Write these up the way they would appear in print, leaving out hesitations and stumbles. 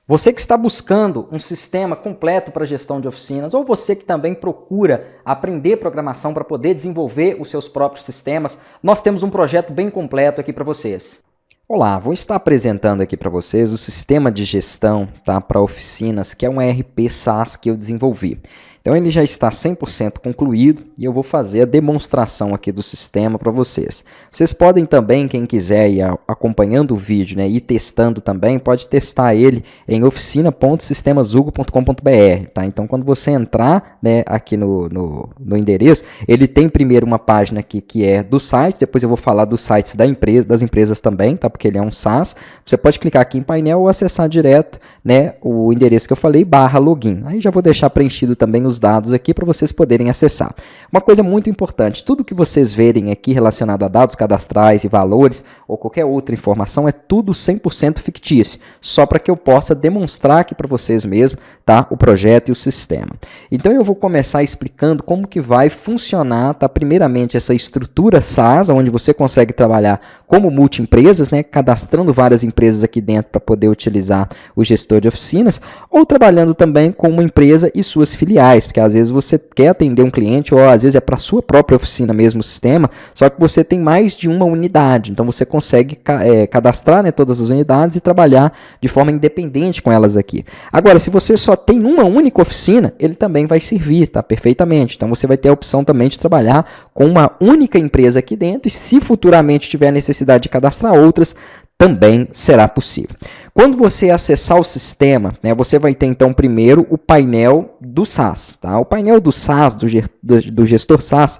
Você que está buscando um sistema completo para gestão de oficinas, ou você que também procura aprender programação para poder desenvolver os seus próprios sistemas, nós temos um projeto bem completo aqui para vocês. Olá, vou estar apresentando aqui para vocês o sistema de gestão, tá, para oficinas, que é um ERP SaaS que eu desenvolvi. Então ele já está 100% concluído e eu vou fazer a demonstração aqui do sistema para vocês. Vocês podem também, quem quiser ir acompanhando o vídeo, né, e testando também, pode testar ele em oficina.sistemazugo.com.br, tá? Então quando você entrar, né, aqui no endereço, ele tem primeiro uma página aqui que é do site, depois eu vou falar dos sites da empresa, das empresas também, tá? Porque ele é um SaaS. Você pode clicar aqui em painel ou acessar direto, né, o endereço que eu falei, /login. Aí já vou deixar preenchido também os dados aqui para vocês poderem acessar. Uma coisa muito importante, tudo que vocês verem aqui relacionado a dados cadastrais e valores ou qualquer outra informação é tudo 100% fictício, só para que eu possa demonstrar aqui para vocês mesmo, tá, o projeto e o sistema. Então eu vou começar explicando como que vai funcionar, tá, primeiramente essa estrutura SaaS, onde você consegue trabalhar como multi-empresas, né, cadastrando várias empresas aqui dentro para poder utilizar o gestor de oficinas, ou trabalhando também com uma empresa e suas filiais, porque às vezes você quer atender um cliente, ou às vezes é para sua própria oficina mesmo o sistema, só que você tem mais de uma unidade, então você consegue cadastrar, né, todas as unidades e trabalhar de forma independente com elas aqui. Agora, se você só tem uma única oficina, ele também vai servir, tá, perfeitamente. Então você vai ter a opção também de trabalhar com uma única empresa aqui dentro e se futuramente tiver necessidade de cadastrar outras, também será possível. Quando você acessar o sistema, né, você vai ter então primeiro o painel do SaaS. Tá? O painel do SaaS, do gestor SaaS,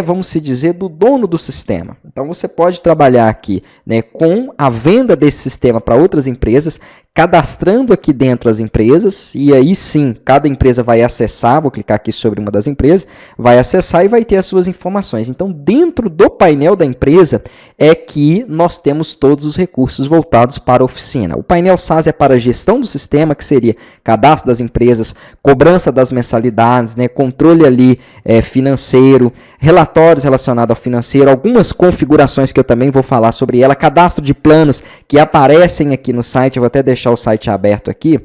vamos se dizer, do dono do sistema. Então você pode trabalhar aqui, né, com a venda desse sistema para outras empresas, cadastrando aqui dentro as empresas, e aí sim, cada empresa vai acessar, vou clicar aqui sobre uma das empresas, vai acessar e vai ter as suas informações. Então, dentro do painel da empresa é que nós temos todos os recursos voltados para a oficina. O painel SaaS é para a gestão do sistema, que seria cadastro das empresas, cobrança das mensalidades, né, controle ali financeiro, relatórios relacionados ao financeiro, algumas configurações que eu também vou falar sobre ela, cadastro de planos que aparecem aqui no site, eu vou até deixar o site aberto aqui,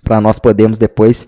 para nós podermos depois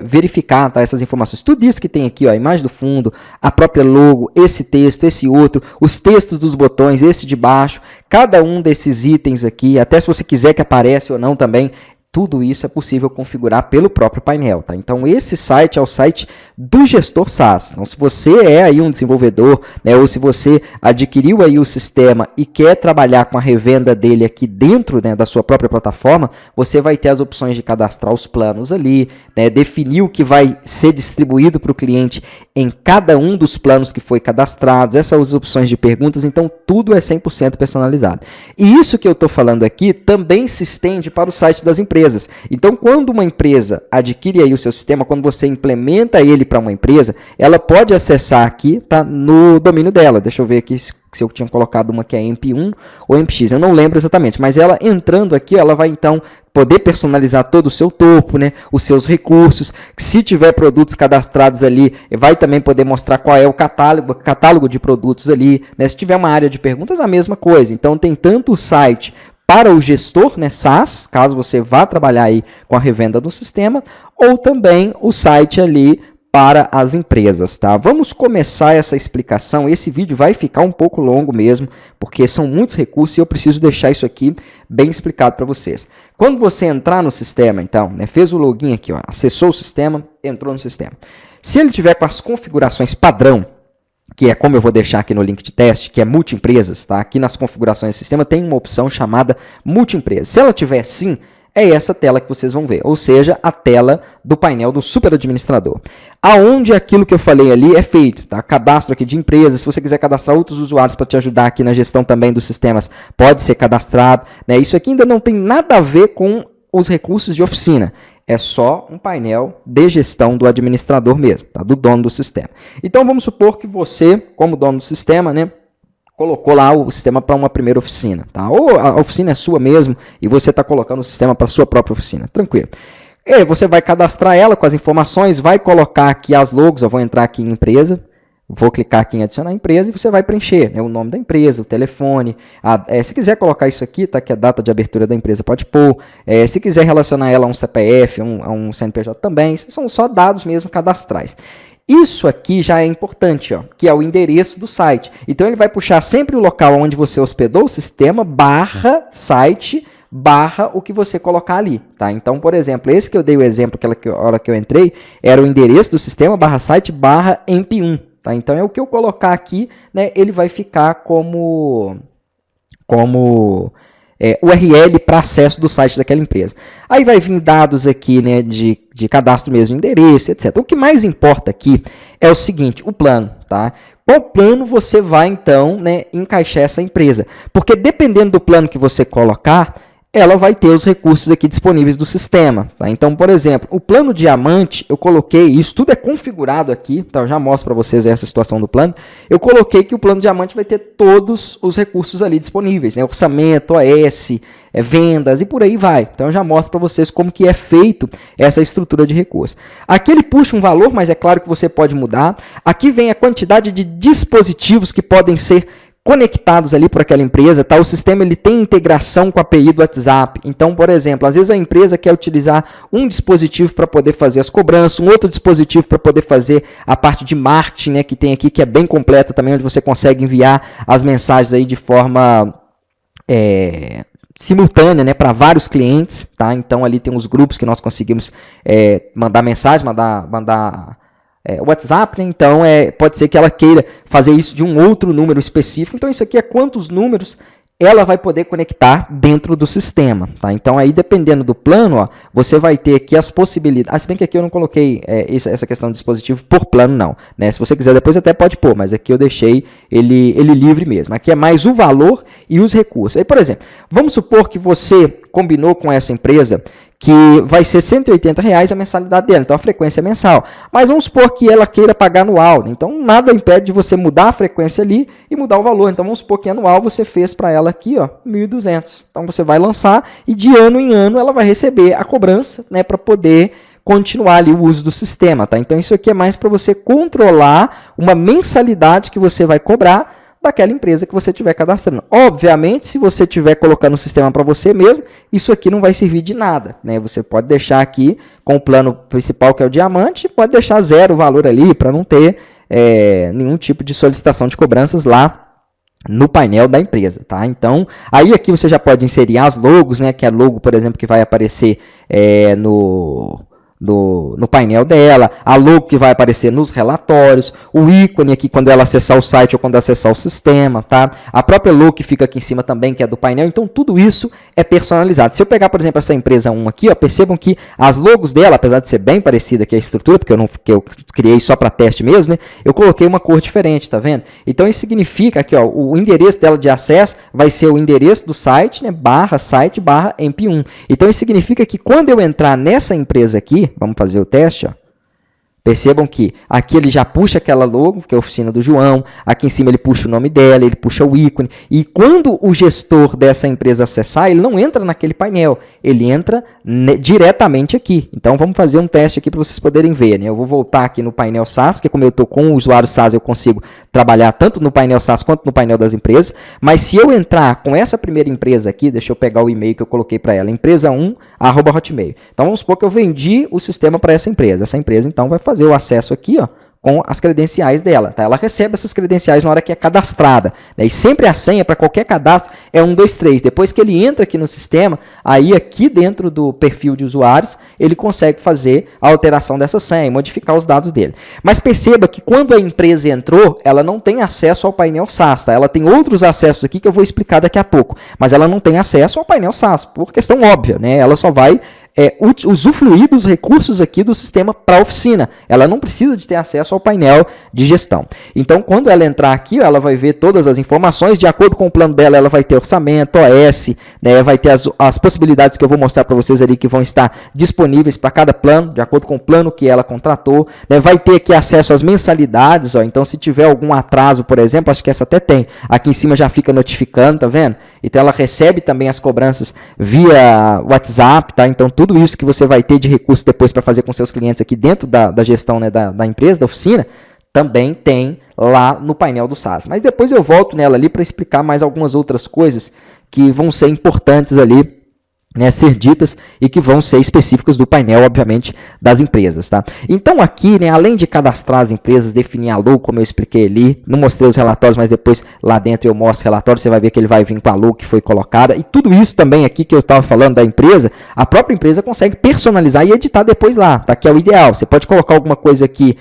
verificar, tá, essas informações. Tudo isso que tem aqui, ó, a imagem do fundo, a própria logo, esse texto, esse outro, os textos dos botões, esse de baixo, cada um desses itens aqui, até se você quiser que apareça ou não também, tudo isso é possível configurar pelo próprio painel, tá? Então, esse site é o site do gestor SaaS. Então, se você é aí um desenvolvedor, né, ou se você adquiriu aí o sistema e quer trabalhar com a revenda dele aqui dentro, né, da sua própria plataforma, você vai ter as opções de cadastrar os planos ali, né, definir o que vai ser distribuído para o cliente em cada um dos planos que foi cadastrados, essas são as opções de perguntas, então tudo é 100% personalizado. E isso que eu estou falando aqui também se estende para o site das empresas. Então, quando uma empresa adquire aí o seu sistema, quando você implementa ele para uma empresa, ela pode acessar aqui, tá, no domínio dela. Deixa eu ver aqui se eu tinha colocado uma que é EMP1 ou EMPX, eu não lembro exatamente, mas ela entrando aqui, ela vai então poder personalizar todo o seu topo, né, os seus recursos. Se tiver produtos cadastrados ali, vai também poder mostrar qual é o catálogo de produtos ali, né? Se tiver uma área de perguntas, a mesma coisa. Então, tem tanto o site para o gestor, né, SaaS, caso você vá trabalhar aí com a revenda do sistema, ou também o site ali para as empresas, tá? Vamos começar essa explicação. Esse vídeo vai ficar um pouco longo mesmo, porque são muitos recursos e eu preciso deixar isso aqui bem explicado para vocês. Quando você entrar no sistema, então, né, fez o login aqui, ó, acessou o sistema, entrou no sistema. Se ele tiver com as configurações padrão, que é como eu vou deixar aqui no link de teste, que é multi-empresas, tá? Aqui nas configurações do sistema tem uma opção chamada multi-empresas. Se ela tiver sim, é essa tela que vocês vão ver, ou seja, a tela do painel do superadministrador. Aonde aquilo que eu falei ali é feito, tá? Cadastro aqui de empresas, se você quiser cadastrar outros usuários para te ajudar aqui na gestão também dos sistemas, pode ser cadastrado, né? Isso aqui ainda não tem nada a ver com os recursos de oficina. É só um painel de gestão do administrador mesmo, tá? Do dono do sistema. Então, vamos supor que você, como dono do sistema, né, colocou lá o sistema para uma primeira oficina, tá? Ou a oficina é sua mesmo e você está colocando o sistema para a sua própria oficina, tranquilo. E aí você vai cadastrar ela com as informações, vai colocar aqui as logos, eu vou entrar aqui em empresa, Vou clicar aqui em adicionar empresa e você vai preencher, né, o nome da empresa, o telefone. Se quiser colocar isso aqui, tá, que é a data de abertura da empresa, pode pôr. Se quiser relacionar ela a um CPF, a um CNPJ também, são só dados mesmo cadastrais. Isso aqui já é importante, ó, que é o endereço do site. Então ele vai puxar sempre o local onde você hospedou o sistema, /site, o que você colocar ali, tá? Então, por exemplo, esse que eu dei o exemplo, aquela hora que eu entrei, era o endereço do sistema, /site, /emp1. Tá? Então, é o que eu colocar aqui, né, ele vai ficar como URL para acesso do site daquela empresa. Aí vai vir dados aqui, né, de cadastro mesmo, endereço, etc. O que mais importa aqui é o seguinte, o plano. Tá? Qual plano você vai, então, né, encaixar essa empresa? Porque dependendo do plano que você colocar, ela vai ter os recursos aqui disponíveis do sistema. Tá? Então, por exemplo, o plano diamante, eu coloquei, isso tudo é configurado aqui, tá? Eu já mostro para vocês essa situação do plano. Eu coloquei que o plano diamante vai ter todos os recursos ali disponíveis, né? Orçamento, OS, vendas e por aí vai. Então, eu já mostro para vocês como que é feito essa estrutura de recursos. Aqui ele puxa um valor, mas é claro que você pode mudar. Aqui vem a quantidade de dispositivos que podem ser conectados ali por aquela empresa, tá? O sistema ele tem integração com a API do WhatsApp. Então, por exemplo, às vezes a empresa quer utilizar um dispositivo para poder fazer as cobranças, um outro dispositivo para poder fazer a parte de marketing, né, que tem aqui, que é bem completa também, onde você consegue enviar as mensagens aí de forma simultânea, né, para vários clientes, tá? Então, ali tem os grupos que nós conseguimos mandar mensagem, mandar WhatsApp, né? Então pode ser que ela queira fazer isso de um outro número específico. Então isso aqui é quantos números ela vai poder conectar dentro do sistema. Tá? Então aí dependendo do plano, ó, você vai ter aqui as possibilidades. Se bem que aqui eu não coloquei essa questão do dispositivo por plano não. Né? Se você quiser depois até pode pôr, mas aqui eu deixei ele livre mesmo. Aqui é mais o valor e os recursos. Aí, por exemplo, vamos supor que você combinou com essa empresa que vai ser R$180 a mensalidade dela, então a frequência é mensal. Mas vamos supor que ela queira pagar anual, né? Então nada impede de você mudar a frequência ali e mudar o valor. Então vamos supor que anual você fez para ela aqui, ó, 1.200. Então você vai lançar e de ano em ano ela vai receber a cobrança, né, para poder continuar ali o uso do sistema. Tá? Então isso aqui é mais para você controlar uma mensalidade que você vai cobrar daquela empresa que você estiver cadastrando. Obviamente, se você estiver colocando o sistema para você mesmo, isso aqui não vai servir de nada. Né? Você pode deixar aqui com o plano principal, que é o diamante, pode deixar zero o valor ali para não ter nenhum tipo de solicitação de cobranças lá no painel da empresa. Tá? Então, aí aqui você já pode inserir as logos, né? Que é logo, por exemplo, que vai aparecer no painel dela, a logo que vai aparecer nos relatórios, o ícone aqui quando ela acessar o site ou quando acessar o sistema, tá? A própria logo que fica aqui em cima também, que é do painel. Então, tudo isso é personalizado. Se eu pegar, por exemplo, essa empresa 1 aqui, ó, percebam que as logos dela, apesar de ser bem parecida aqui a estrutura, porque eu criei só para teste mesmo, né? Eu coloquei uma cor diferente, tá vendo? Então, isso significa aqui, ó, o endereço dela de acesso vai ser o endereço do site, né? /site /emp1. Então, isso significa que quando eu entrar nessa empresa aqui, vamos fazer o teste, ó. Percebam que aqui ele já puxa aquela logo, que é a oficina do João, aqui em cima ele puxa o nome dela, ele puxa o ícone, e quando o gestor dessa empresa acessar, ele não entra naquele painel, ele entra diretamente aqui. Então vamos fazer um teste aqui para vocês poderem ver. Né? Eu vou voltar aqui no painel SaaS, porque como eu estou com o usuário SaaS, eu consigo trabalhar tanto no painel SaaS quanto no painel das empresas, mas se eu entrar com essa primeira empresa aqui, deixa eu pegar o e-mail que eu coloquei para ela, empresa1@hotmail. Então vamos supor que eu vendi o sistema para essa empresa então vai fazer o acesso aqui, ó, com as credenciais dela. Tá? Ela recebe essas credenciais na hora que é cadastrada. Né? E sempre a senha para qualquer cadastro é 123. Depois que ele entra aqui no sistema, aí aqui dentro do perfil de usuários, ele consegue fazer a alteração dessa senha e modificar os dados dele. Mas perceba que quando a empresa entrou, ela não tem acesso ao painel SaaS. Tá? Ela tem outros acessos aqui que eu vou explicar daqui a pouco. Mas ela não tem acesso ao painel SaaS, por questão óbvia. Né? Ela só vai usufruir dos recursos aqui do sistema para a oficina. Ela não precisa de ter acesso ao painel de gestão. Então, quando ela entrar aqui, ela vai ver todas as informações. De acordo com o plano dela, ela vai ter orçamento, OS, né, vai ter as possibilidades que eu vou mostrar para vocês ali que vão estar disponíveis para cada plano, de acordo com o plano que ela contratou. Né, vai ter aqui acesso às mensalidades. Ó, então, se tiver algum atraso, por exemplo, acho que essa até tem. Aqui em cima já fica notificando, tá vendo? Então, ela recebe também as cobranças via WhatsApp, tá? Então, tudo isso que você vai ter de recurso depois para fazer com seus clientes aqui dentro da gestão, né, da empresa, da oficina, também tem lá no painel do SaaS. Mas depois eu volto nela ali para explicar mais algumas outras coisas que vão ser importantes ali, né, ser ditas e que vão ser específicas do painel, obviamente, das empresas, tá? Então aqui, né, além de cadastrar as empresas, definir a logo, como eu expliquei ali, não mostrei os relatórios, mas depois lá dentro eu mostro o relatório, você vai ver que ele vai vir com a logo que foi colocada, e tudo isso também aqui que eu estava falando da empresa, a própria empresa consegue personalizar e editar depois lá, tá? Que é o ideal. Você pode colocar alguma coisa aqui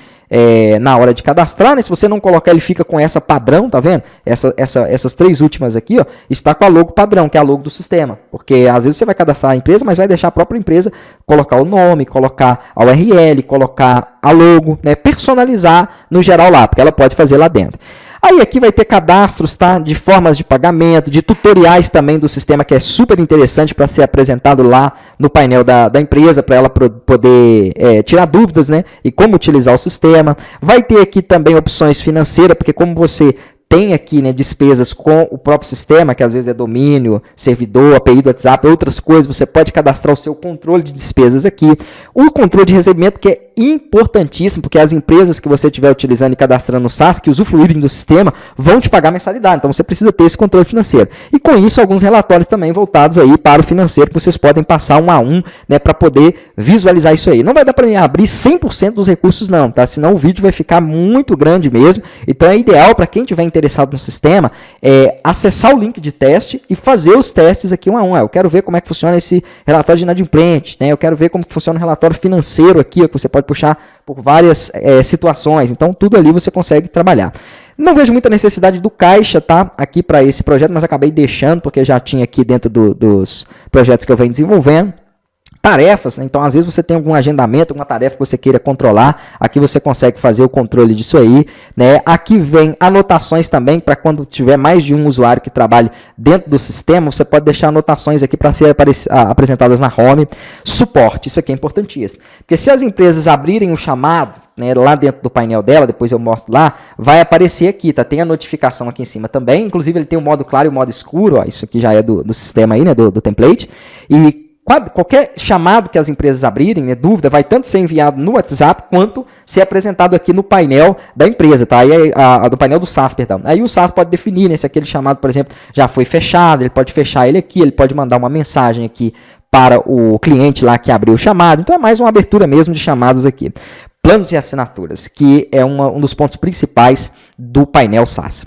na hora de cadastrar, né? Se você não colocar, ele fica com essa padrão, tá vendo? Essas três últimas aqui, ó, está com a logo padrão, que é a logo do sistema. Porque às vezes você vai cadastrar a empresa, mas vai deixar a própria empresa colocar o nome, colocar a URL, colocar a logo, né? Personalizar no geral lá, porque ela pode fazer lá dentro. Aí aqui vai ter cadastros, tá? De formas de pagamento, de tutoriais também do sistema, que é super interessante para ser apresentado lá no painel da empresa, para ela poder tirar dúvidas, né? E como utilizar o sistema. Vai ter aqui também opções financeiras, porque como você tem aqui, né, despesas com o próprio sistema, que às vezes é domínio, servidor, API do WhatsApp, outras coisas, você pode cadastrar o seu controle de despesas aqui. O controle de recebimento, que é importantíssimo, porque as empresas que você estiver utilizando e cadastrando no SaaS, que usufruírem do sistema, vão te pagar mensalidade. Então você precisa ter esse controle financeiro. E com isso, alguns relatórios também voltados aí para o financeiro, que vocês podem passar um a um, né, para poder visualizar isso aí. Não vai dar para mim abrir 100% dos recursos não, tá? Senão o vídeo vai ficar muito grande mesmo. Então é ideal para quem tiver interessado no sistema, acessar o link de teste e fazer os testes aqui um a um. Eu quero ver como é que funciona esse relatório de inadimplente, né? Eu quero ver como que funciona o relatório financeiro aqui, que você pode puxar por várias situações. Então, tudo ali você consegue trabalhar. Não vejo muita necessidade do caixa, tá? Aqui para esse projeto, mas acabei deixando, porque já tinha aqui dentro dos projetos que eu venho desenvolvendo. Tarefas, né? Então às vezes você tem algum agendamento, alguma tarefa que você queira controlar, aqui você consegue fazer o controle disso aí, né? Aqui vem anotações também, para quando tiver mais de um usuário que trabalhe dentro do sistema, você pode deixar anotações aqui para ser apresentadas na home. Suporte, isso aqui é importantíssimo, porque se as empresas abrirem o chamado, né, lá dentro do painel dela, depois eu mostro lá, vai aparecer aqui, tá? Tem a notificação aqui em cima também, inclusive ele tem o modo claro e o modo escuro, ó, isso aqui já é do sistema aí, né, do template, e qualquer chamado que as empresas abrirem, né, dúvida, vai tanto ser enviado no WhatsApp, quanto ser apresentado aqui no painel da empresa, tá? Aí do painel do SaaS, perdão. Aí o SaaS pode definir, né, se aquele chamado, por exemplo, já foi fechado, ele pode fechar ele aqui, ele pode mandar uma mensagem aqui para o cliente lá que abriu o chamado. Então é mais uma abertura mesmo de chamados aqui. Planos e assinaturas, que é um dos pontos principais do painel SaaS.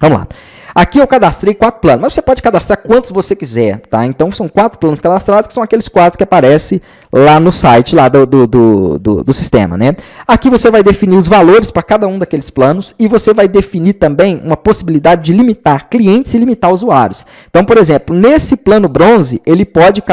Vamos lá. Aqui eu cadastrei 4 planos, mas você pode cadastrar quantos você quiser, tá? Então são 4 planos cadastrados, que são aqueles 4 que aparecem lá no site lá do sistema, né? Aqui você vai definir os valores para cada um daqueles planos e você vai definir também uma possibilidade de limitar clientes e limitar usuários. Então, por exemplo, nesse plano bronze, ele pode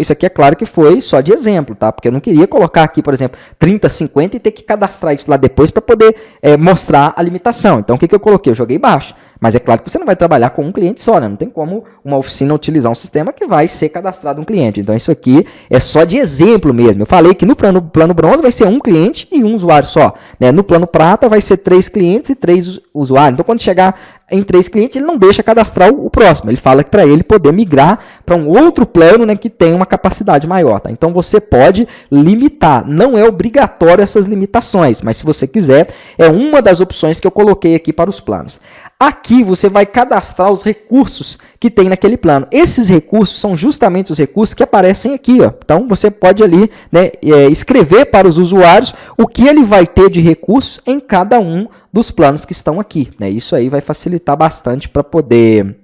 isso aqui é claro que foi só de exemplo, tá? Porque eu não queria colocar aqui, por exemplo, 30, 50 e ter que cadastrar isso lá depois para poder mostrar a limitação. Então, o que eu coloquei? Eu joguei baixo. Mas é claro que você não vai trabalhar com um cliente só, né? Não tem como uma oficina utilizar um sistema que vai ser cadastrado um cliente. Então, isso aqui é só de exemplo mesmo. Eu falei que no plano bronze vai ser um cliente e um usuário só, né? No plano prata vai ser 3 clientes e 3 usuários. Então, quando chegar em 3 clientes, ele não deixa cadastrar o próximo. Ele fala que para ele poder migrar para um outro plano, né, que tem uma capacidade maior. Tá? Então, você pode limitar. Não é obrigatório essas limitações, mas se você quiser, é uma das opções que eu coloquei aqui para os planos. Aqui você vai cadastrar os recursos que tem naquele plano. Esses recursos são justamente os recursos que aparecem aqui. Ó. Então, você pode ali, né, escrever para os usuários o que ele vai ter de recursos em cada um dos planos que estão aqui. Né? Isso aí vai facilitar bastante para poder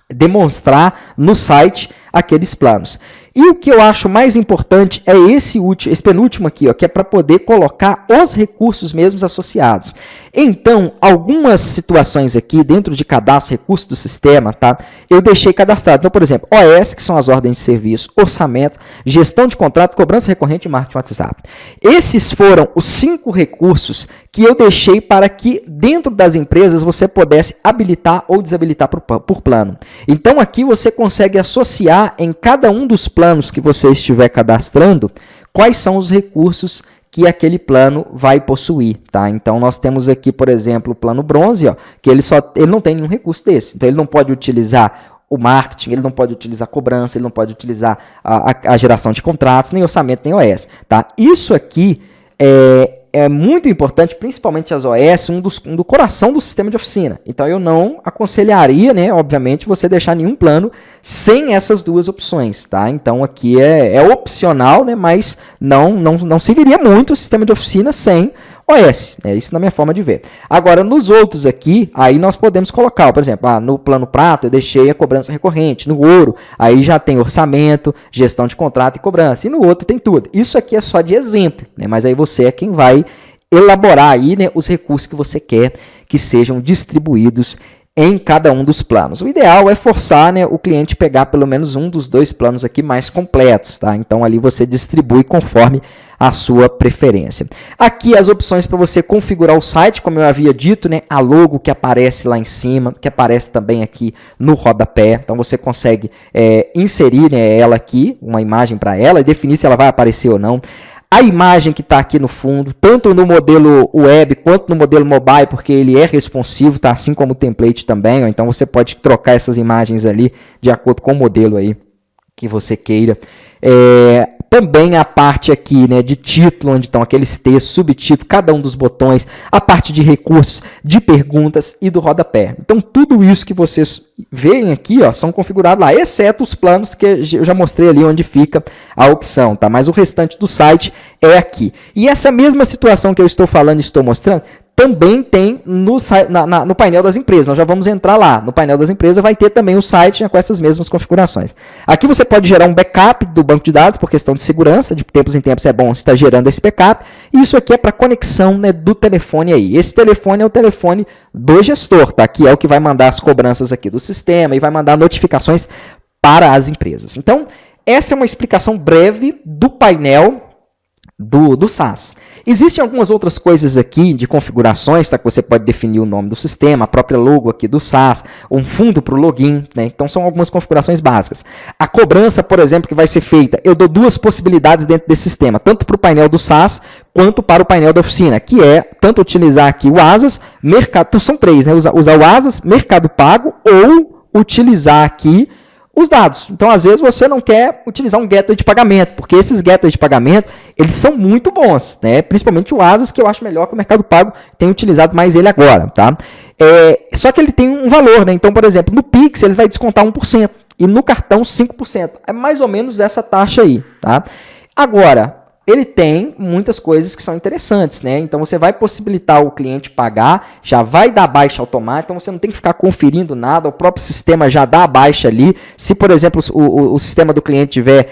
demonstrar no site aqueles planos. E o que eu acho mais importante é esse penúltimo aqui, ó, que é para poder colocar os recursos mesmos associados. Então, algumas situações aqui, dentro de cadastro, recurso do sistema, tá? Eu deixei cadastrado. Então, por exemplo, OS, que são as ordens de serviço, orçamento, gestão de contrato, cobrança recorrente e marketing WhatsApp. Esses foram os 5 recursos que eu deixei para que dentro das empresas você pudesse habilitar ou desabilitar por plano. Então, aqui você consegue associar em cada um dos planos que você estiver cadastrando, quais são os recursos que aquele plano vai possuir, tá? Então, nós temos aqui, por exemplo, o plano bronze, ó, que ele não tem nenhum recurso desse. Então, ele não pode utilizar o marketing, ele não pode utilizar a cobrança, ele não pode utilizar a geração de contratos, nem orçamento, nem OS, tá? Isso aqui é muito importante, principalmente as OS, do coração do sistema de oficina. Então eu não aconselharia, né, obviamente, você deixar nenhum plano sem essas duas opções, tá? Então aqui é opcional, né, mas não serviria muito o sistema de oficina sem OS, é isso na minha forma de ver. Agora, nos outros aqui, aí nós podemos colocar, por exemplo, no plano prata eu deixei a cobrança recorrente, no ouro, aí já tem orçamento, gestão de contrato e cobrança, e no outro tem tudo. Isso aqui é só de exemplo, né? Mas aí você é quem vai elaborar aí, né, os recursos que você quer que sejam distribuídos em cada um dos planos. O ideal é forçar, né, o cliente pegar pelo menos um dos dois planos aqui mais completos, tá? Então ali você distribui conforme a sua preferência. Aqui as opções para você configurar o site, como eu havia dito, né, a logo que aparece lá em cima, que aparece também aqui no rodapé. Então você consegue inserir, né, ela aqui, uma imagem para ela e definir se ela vai aparecer ou não. A imagem que está aqui no fundo, tanto no modelo web quanto no modelo mobile, porque ele é responsivo, tá? Assim como o template também, ó. Então você pode trocar essas imagens ali de acordo com o modelo aí que você queira. Também a parte aqui, né, de título, onde estão aqueles textos, subtítulo, cada um dos botões, a parte de recursos, de perguntas e do rodapé. Então tudo isso que vocês veem aqui, ó, são configurados lá, exceto os planos que eu já mostrei ali onde fica a opção, tá? Mas o restante do site é aqui. E essa mesma situação que eu estou falando e estou mostrando, também tem no painel das empresas. Nós já vamos entrar lá. No painel das empresas vai ter também o site, né, com essas mesmas configurações. Aqui você pode gerar um backup do banco de dados, por questão de segurança. De tempos em tempos é bom estar gerando esse backup. E isso aqui é para conexão, né, do telefone aí. Esse telefone é o telefone do gestor, tá? Que é o que vai mandar as cobranças aqui do sistema e vai mandar notificações para as empresas. Então, essa é uma explicação breve do painel do SaaS. Existem algumas outras coisas aqui de configurações, tá? Que você pode definir o nome do sistema, a própria logo aqui do SaaS, um fundo para o login, né? Então são algumas configurações básicas. A cobrança, por exemplo, que vai ser feita, eu dou duas possibilidades dentro desse sistema, tanto para o painel do SaaS quanto para o painel da oficina, que é tanto utilizar aqui o Asas, mercado, então são três, né? Usar o Asas, Mercado Pago ou utilizar aqui os dados. Então, às vezes, você não quer utilizar um gateway de pagamento, porque esses gateways de pagamento, eles são muito bons, né? Principalmente o Asas, que eu acho melhor que o Mercado Pago, tenho utilizado mais ele agora, tá? Só que ele tem um valor, né? Então, por exemplo, no Pix, ele vai descontar 1%, e no cartão 5%. É mais ou menos essa taxa aí, tá? Agora, ele tem muitas coisas que são interessantes, né? Então você vai possibilitar o cliente pagar, já vai dar baixa automática, então você não tem que ficar conferindo nada, o próprio sistema já dá a baixa ali. Se, por exemplo, o sistema do cliente estiver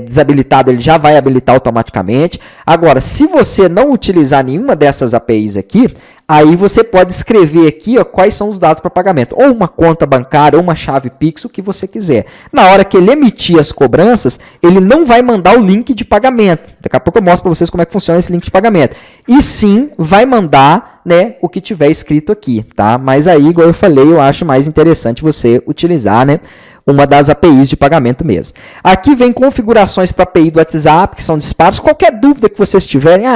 desabilitado, ele já vai habilitar automaticamente. Agora, se você não utilizar nenhuma dessas APIs aqui, aí você pode escrever aqui, ó, quais são os dados para pagamento. Ou uma conta bancária, ou uma chave Pix, o que você quiser. Na hora que ele emitir as cobranças, ele não vai mandar o link de pagamento. Daqui a pouco eu mostro para vocês como é que funciona esse link de pagamento. E sim, vai mandar, né, o que tiver escrito aqui, tá? Mas aí, igual eu falei, eu acho mais interessante você utilizar, né, uma das APIs de pagamento mesmo. Aqui vem configurações para a API do WhatsApp, que são disparos. Qualquer dúvida que vocês tiverem,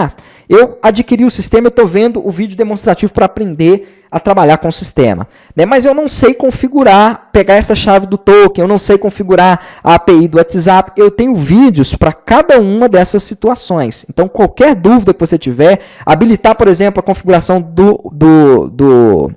eu adquiri o sistema, eu estou vendo o vídeo demonstrativo para aprender a trabalhar com o sistema, né? Mas eu não sei configurar, pegar essa chave do token, eu não sei configurar a API do WhatsApp. Eu tenho vídeos para cada uma dessas situações. Então, qualquer dúvida que você tiver, habilitar, por exemplo, a configuração do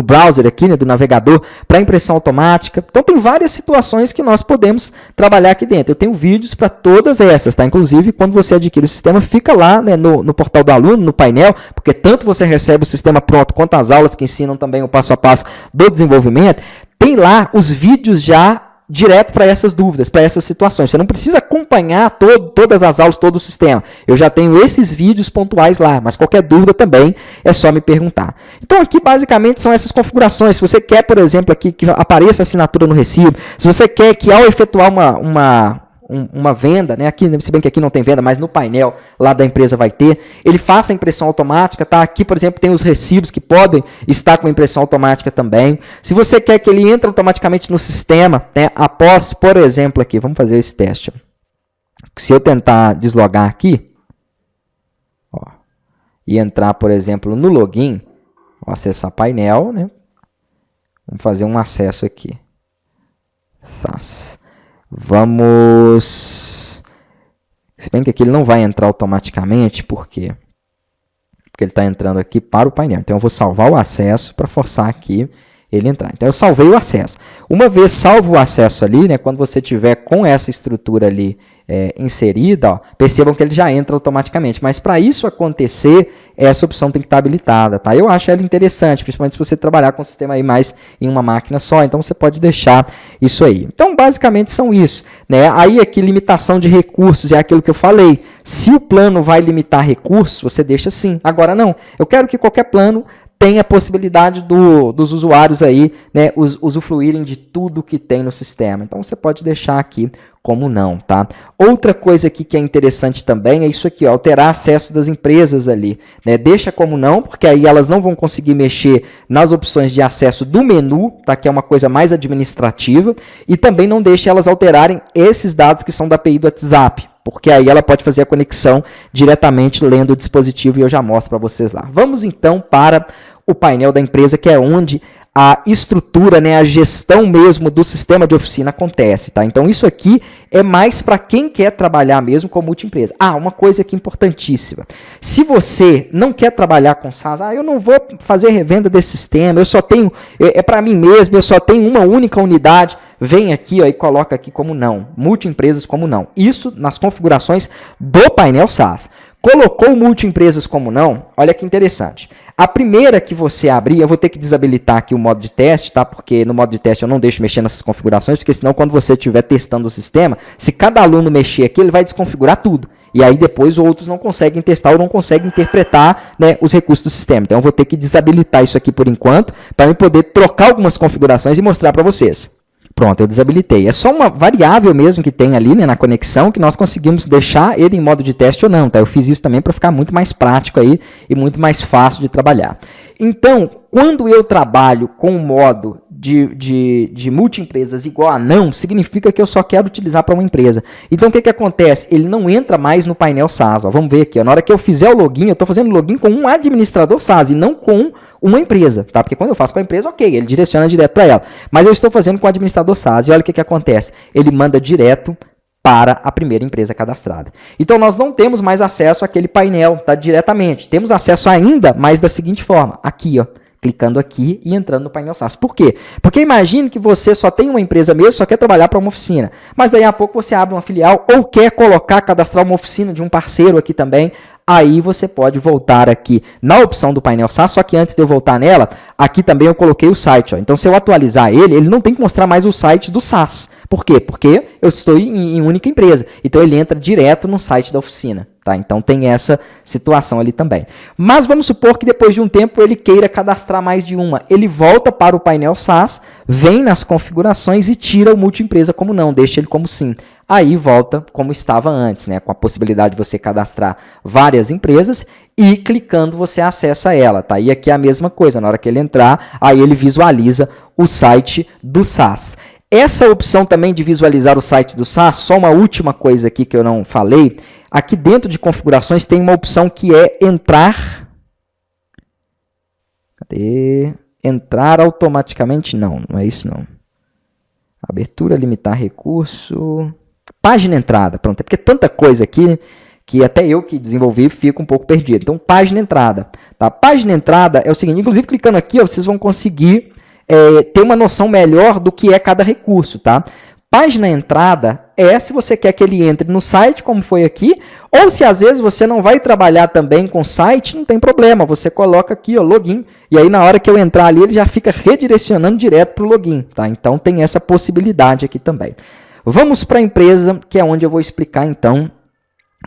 browser aqui, né, do navegador, para impressão automática. Então, tem várias situações que nós podemos trabalhar aqui dentro. Eu tenho vídeos para todas essas, tá? Inclusive, quando você adquire o sistema, fica lá, né, no portal do aluno, no painel, porque tanto você recebe o sistema pronto, quanto as aulas que ensinam também o passo a passo do desenvolvimento, tem lá os vídeos já direto para essas dúvidas, para essas situações. Você não precisa acompanhar todas as aulas, todo o sistema. Eu já tenho esses vídeos pontuais lá, mas qualquer dúvida também é só me perguntar. Então aqui basicamente são essas configurações. Se você quer, por exemplo, aqui que apareça a assinatura no recibo, se você quer que ao efetuar uma venda, né? Aqui, se bem que aqui não tem venda, mas no painel lá da empresa vai ter, ele faça a impressão automática, tá? Aqui, por exemplo, tem os recibos que podem estar com impressão automática também. Se você quer que ele entre automaticamente no sistema, né? Após, por exemplo, aqui, vamos fazer esse teste. Se eu tentar deslogar aqui, ó, e entrar, por exemplo, no login, vou acessar painel, né? Vamos fazer um acesso aqui. SaaS. Vamos... Se bem que aqui ele não vai entrar automaticamente, por quê? porque ele está entrando aqui para o painel. Então eu vou salvar o acesso para forçar aqui ele entrar. Então eu salvei o acesso. Uma vez salvo o acesso ali, né, quando você tiver com essa estrutura ali inserida, ó, percebam que ele já entra automaticamente. Mas para isso acontecer, essa opção tem que estar habilitada. Tá? Eu acho ela interessante, principalmente se você trabalhar com o sistema aí mais em uma máquina só. Então você pode deixar isso aí. Então basicamente são isso. Né? Aí aqui limitação de recursos é aquilo que eu falei. Se o plano vai limitar recursos, você deixa sim. Agora não. Eu quero que qualquer plano tem a possibilidade dos usuários aí, né, usufruírem de tudo que tem no sistema. Então, você pode deixar aqui como não, tá? Outra coisa aqui que é interessante também é isso aqui, ó, alterar acesso das empresas ali, né? Deixa como não, porque aí elas não vão conseguir mexer nas opções de acesso do menu, tá? Que é uma coisa mais administrativa, e também não deixa elas alterarem esses dados que são da API do WhatsApp, porque aí ela pode fazer a conexão diretamente lendo o dispositivo e eu já mostro para vocês lá. Vamos então para o painel da empresa, que é onde a estrutura, né, a gestão mesmo do sistema de oficina acontece, tá? Então isso aqui é mais para quem quer trabalhar mesmo com multiempresa. Uma coisa aqui importantíssima. Se você não quer trabalhar com SaaS, eu não vou fazer revenda desse sistema, eu só tenho, é para mim mesmo, eu só tenho uma única unidade, vem aqui ó, e coloca aqui como não, multiempresas como não. Isso nas configurações do painel SaaS. Colocou multiempresas como não, olha que interessante. A primeira que você abrir, eu vou ter que desabilitar aqui o modo de teste, tá? Porque no modo de teste eu não deixo mexer nessas configurações, porque senão quando você estiver testando o sistema, se cada aluno mexer aqui, ele vai desconfigurar tudo. E aí depois outros não conseguem testar ou não conseguem interpretar, né, os recursos do sistema. Então eu vou ter que desabilitar isso aqui por enquanto, para eu poder trocar algumas configurações e mostrar para vocês. Pronto, eu desabilitei. É só uma variável mesmo que tem ali, né, na conexão, que nós conseguimos deixar ele em modo de teste ou não. Tá? Eu fiz isso também para ficar muito mais prático aí e muito mais fácil de trabalhar. Então, quando eu trabalho com o modo de multiempresas igual a não, significa que eu só quero utilizar para uma empresa. Então, o que acontece? Ele não entra mais no painel SaaS. Ó. Vamos ver aqui. Ó. Na hora que eu fizer o login, eu estou fazendo login com um administrador SaaS e não com uma empresa. Tá? Porque quando eu faço com a empresa, ok, ele direciona direto para ela. Mas eu estou fazendo com o administrador SaaS. E olha o que acontece. Ele manda direto para a primeira empresa cadastrada. Então, nós não temos mais acesso àquele painel, tá? Diretamente. Temos acesso ainda, mas da seguinte forma. Aqui, ó. Clicando aqui e entrando no painel SaaS. Por quê? Porque imagine que você só tem uma empresa mesmo, só quer trabalhar para uma oficina. Mas daí a pouco você abre uma filial ou quer cadastrar uma oficina de um parceiro aqui também. Aí você pode voltar aqui na opção do painel SaaS, só que antes de eu voltar nela, aqui também eu coloquei o site. Ó. Então, se eu atualizar ele não tem que mostrar mais o site do SaaS. Por quê? Porque eu estou em única empresa. Então, ele entra direto no site da oficina. Tá? Então, tem essa situação ali também. Mas vamos supor que depois de um tempo ele queira cadastrar mais de uma. Ele volta para o painel SaaS, vem nas configurações e tira o multiempresa como não, deixa ele como sim. Aí volta como estava antes, né? Com a possibilidade de você cadastrar várias empresas e clicando você acessa ela. Tá? E aqui é a mesma coisa, na hora que ele entrar, aí ele visualiza o site do SaaS. Essa opção também de visualizar o site do SaaS, só uma última coisa aqui que eu não falei, aqui dentro de configurações tem uma opção que é entrar... Cadê? Entrar automaticamente? Não é isso não. Abertura, limitar recurso... Página entrada, pronto, é porque tanta coisa aqui que até eu que desenvolvi fico um pouco perdido. Então, página entrada. Tá? Página entrada é o seguinte, inclusive clicando aqui, ó, vocês vão conseguir ter uma noção melhor do que é cada recurso. Tá? Página entrada é se você quer que ele entre no site, como foi aqui, ou se às vezes você não vai trabalhar também com site, não tem problema, você coloca aqui, ó, login, e aí na hora que eu entrar ali, ele já fica redirecionando direto para o login. Tá? Então, tem essa possibilidade aqui também. Vamos para a empresa, que é onde eu vou explicar, então,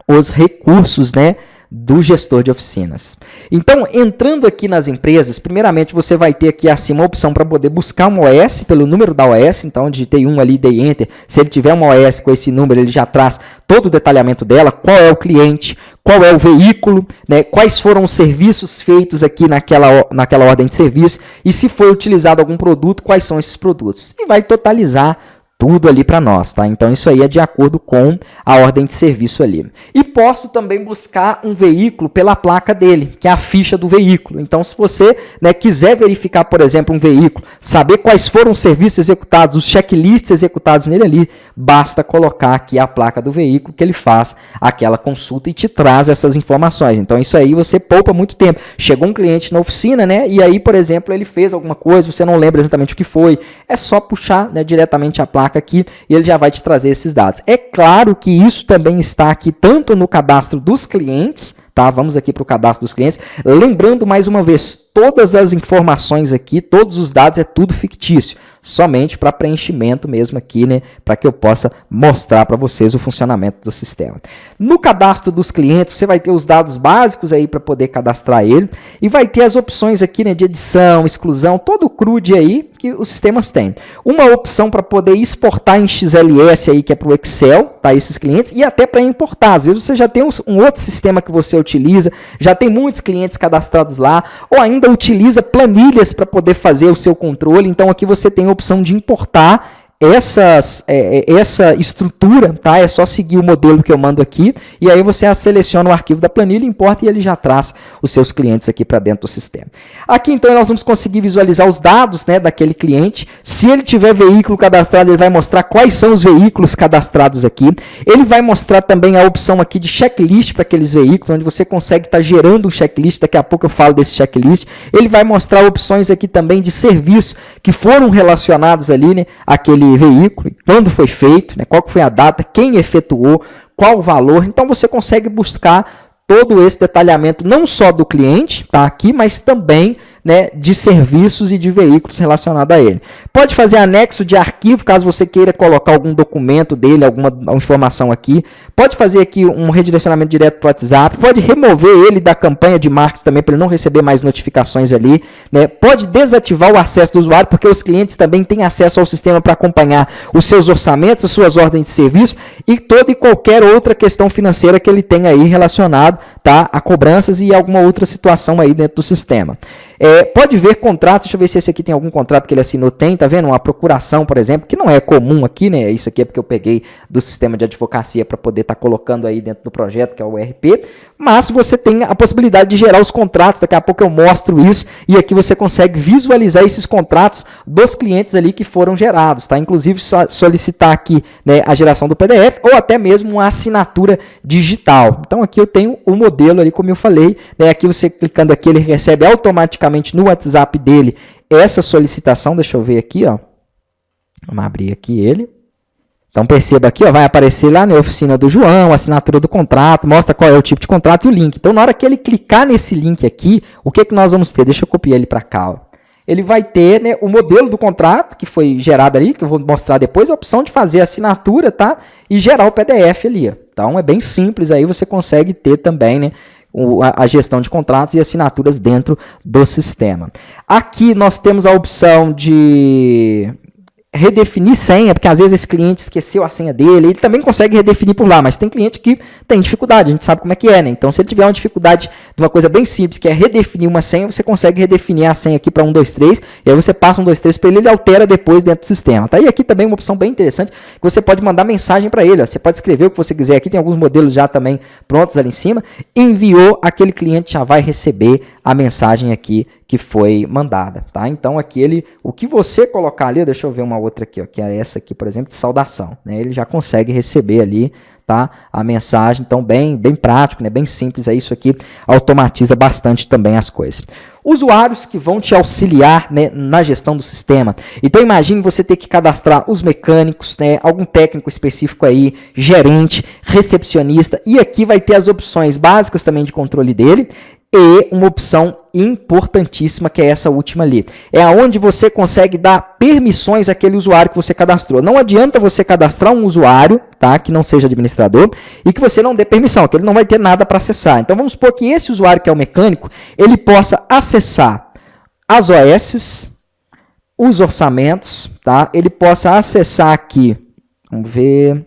os recursos, né, do gestor de oficinas. Então, entrando aqui nas empresas, primeiramente você vai ter aqui acima a opção para poder buscar uma OS pelo número da OS. Então, digitei um ali, dei Enter. Se ele tiver uma OS com esse número, ele já traz todo o detalhamento dela, qual é o cliente, qual é o veículo, né, quais foram os serviços feitos aqui naquela ordem de serviço e se foi utilizado algum produto, quais são esses produtos. E vai totalizar tudo ali para nós, tá? Então isso aí é de acordo com a ordem de serviço ali. E posso também buscar um veículo pela placa dele, que é a ficha do veículo. Então se você, né, quiser verificar, por exemplo, um veículo, saber quais foram os serviços executados, os checklists executados nele ali, basta colocar aqui a placa do veículo que ele faz aquela consulta e te traz essas informações. Então isso aí você poupa muito tempo. Chegou um cliente na oficina, né, e aí, por exemplo, ele fez alguma coisa, você não lembra exatamente o que foi, é só puxar, né, diretamente a placa aqui e ele já vai te trazer esses dados. É claro que isso também está aqui tanto no cadastro dos clientes, tá? Vamos aqui para o cadastro dos clientes. Lembrando mais uma vez, todas as informações aqui, todos os dados é tudo fictício, somente para preenchimento mesmo aqui, né? Para que eu possa mostrar para vocês o funcionamento do sistema. No cadastro dos clientes, você vai ter os dados básicos aí para poder cadastrar ele e vai ter as opções aqui, né, de edição, exclusão, todo o CRUD aí que os sistemas têm. Uma opção para poder exportar em XLS aí, que é para o Excel, tá? Esses clientes, e até para importar. Às vezes você já tem um outro sistema que você utiliza, já tem muitos clientes cadastrados lá, ou ainda utiliza planilhas para poder fazer o seu controle. Então aqui você tem a opção de importar essa estrutura, tá? É só seguir o modelo que eu mando aqui e aí você seleciona o arquivo da planilha, importa e ele já traz os seus clientes aqui para dentro do sistema. Aqui então nós vamos conseguir visualizar os dados, né, daquele cliente. Se ele tiver veículo cadastrado, ele vai mostrar quais são os veículos cadastrados aqui. Ele vai mostrar também a opção aqui de checklist para aqueles veículos, onde você consegue estar gerando um checklist. Daqui a pouco eu falo desse checklist. Ele vai mostrar opções aqui também de serviços que foram relacionados ali, né, àquele veículo, quando foi feito, né, qual foi a data, quem efetuou, qual o valor. Então você consegue buscar todo esse detalhamento não só do cliente, tá aqui, mas também, né, de serviços e de veículos relacionados a ele. Pode fazer anexo de arquivo, caso você queira colocar algum documento dele, alguma informação aqui. Pode fazer aqui um redirecionamento direto para o WhatsApp. Pode remover ele da campanha de marketing também, para ele não receber mais notificações ali, né? Pode desativar o acesso do usuário, porque os clientes também têm acesso ao sistema para acompanhar os seus orçamentos, as suas ordens de serviço e toda e qualquer outra questão financeira que ele tenha aí relacionado, tá, a cobranças e alguma outra situação aí dentro do sistema. Pode ver contratos, deixa eu ver se esse aqui tem algum contrato que ele assinou, tem, tá vendo? Uma procuração, por exemplo, que não é comum aqui, né? Isso aqui é porque eu peguei do sistema de advocacia para poder estar colocando aí dentro do projeto, que é o ERP, mas você tem a possibilidade de gerar os contratos, daqui a pouco eu mostro isso, e aqui você consegue visualizar esses contratos dos clientes ali que foram gerados, tá? Inclusive solicitar aqui, né, a geração do PDF, ou até mesmo uma assinatura digital. Então aqui eu tenho o modelo ali, como eu falei, né? Aqui você clicando aqui, ele recebe automaticamente no WhatsApp dele essa solicitação. Deixa eu ver aqui, ó. Vamos abrir aqui ele. Então perceba aqui, ó, vai aparecer lá na oficina do João, a assinatura do contrato, mostra qual é o tipo de contrato e o link. Então na hora que ele clicar nesse link aqui, o que nós vamos ter? Deixa eu copiar ele para cá, ó. Ele vai ter, né, o modelo do contrato que foi gerado ali, que eu vou mostrar depois, a opção de fazer a assinatura, tá? E gerar o PDF ali, ó. Então é bem simples, aí você consegue ter também, né, a gestão de contratos e assinaturas dentro do sistema. Aqui nós temos a opção de redefinir senha, porque às vezes esse cliente esqueceu a senha dele, ele também consegue redefinir por lá, mas tem cliente que tem dificuldade, a gente sabe como é que é, né? Então, se ele tiver uma dificuldade de uma coisa bem simples, que é redefinir uma senha, você consegue redefinir a senha aqui para 123, e aí você passa 123 para ele, ele altera depois dentro do sistema, tá? E aqui também uma opção bem interessante, que você pode mandar mensagem para ele, ó. Você pode escrever o que você quiser, aqui tem alguns modelos já também prontos ali em cima, enviou, aquele cliente já vai receber a mensagem aqui que foi mandada, tá? Então aqui o que você colocar ali, deixa eu ver uma outra aqui, ó, que é essa aqui, por exemplo, de saudação, né? Ele já consegue receber ali, tá, a mensagem. Então bem prático, né? Bem simples, isso aqui automatiza bastante também as coisas. Usuários que vão te auxiliar, né, na gestão do sistema. Então imagine você ter que cadastrar os mecânicos, né, algum técnico específico aí, gerente, recepcionista, e aqui vai ter as opções básicas também de controle dele, e uma opção importantíssima, que é essa última ali. É aonde você consegue dar permissões àquele usuário que você cadastrou. Não adianta você cadastrar um usuário, tá, que não seja administrador, e que você não dê permissão, que ele não vai ter nada para acessar. Então vamos supor que esse usuário que é o mecânico, ele possa acessar as OS, os orçamentos, tá? Ele possa acessar aqui, vamos ver,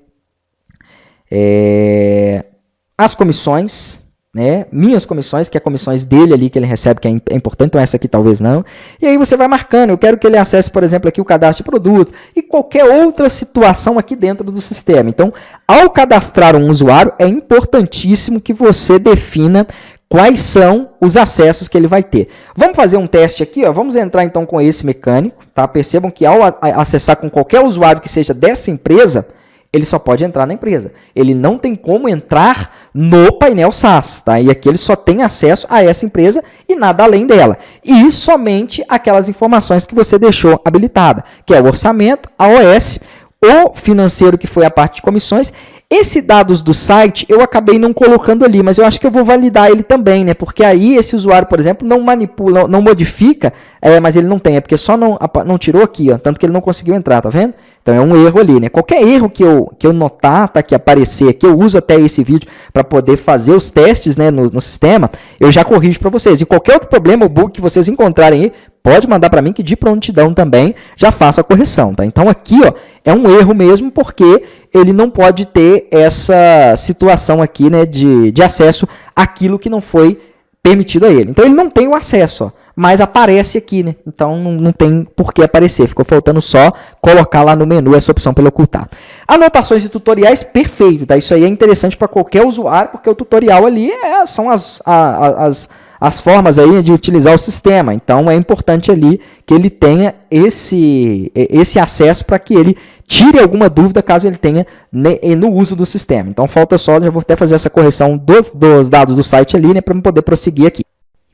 as comissões, né, minhas comissões, que é comissões dele ali que ele recebe, que é importante, então essa aqui talvez não, e aí você vai marcando, eu quero que ele acesse, por exemplo, aqui o cadastro de produto, e qualquer outra situação aqui dentro do sistema. Então, ao cadastrar um usuário, é importantíssimo que você defina quais são os acessos que ele vai ter. Vamos fazer um teste aqui, ó. Vamos entrar então com esse mecânico, tá? Percebam que ao acessar com qualquer usuário que seja dessa empresa, ele só pode entrar na empresa. Ele não tem como entrar no painel SaaS, tá? E aqui ele só tem acesso a essa empresa e nada além dela. E somente aquelas informações que você deixou habilitada, que é o orçamento, a OS, o financeiro, que foi a parte de comissões. Esse dados do site eu acabei não colocando ali, mas eu acho que eu vou validar ele também, né? Porque aí esse usuário, por exemplo, não manipula, não modifica, mas ele não tem, é porque só não tirou aqui, ó, tanto que ele não conseguiu entrar, tá vendo? Então é um erro ali, né? Qualquer erro que eu notar, tá, que aparecer aqui, eu uso até esse vídeo para poder fazer os testes, né, no sistema, eu já corrijo para vocês. E qualquer outro problema ou bug que vocês encontrarem aí, pode mandar para mim que de prontidão também já faço a correção, tá? Então aqui, ó, é um erro mesmo porque ele não pode ter essa situação aqui, né, de acesso àquilo que não foi permitido a ele. Então ele não tem o acesso, ó, mas aparece aqui, né? Então não tem por que aparecer. Ficou faltando só colocar lá no menu essa opção para ele ocultar. Anotações de tutoriais, perfeito, tá? Isso aí é interessante para qualquer usuário, porque o tutorial ali são as formas aí de utilizar o sistema. Então é importante ali que ele tenha esse acesso para que ele tire alguma dúvida caso ele tenha no uso do sistema. Então falta só, já vou até fazer essa correção dos dados do site ali, né, para eu poder prosseguir aqui.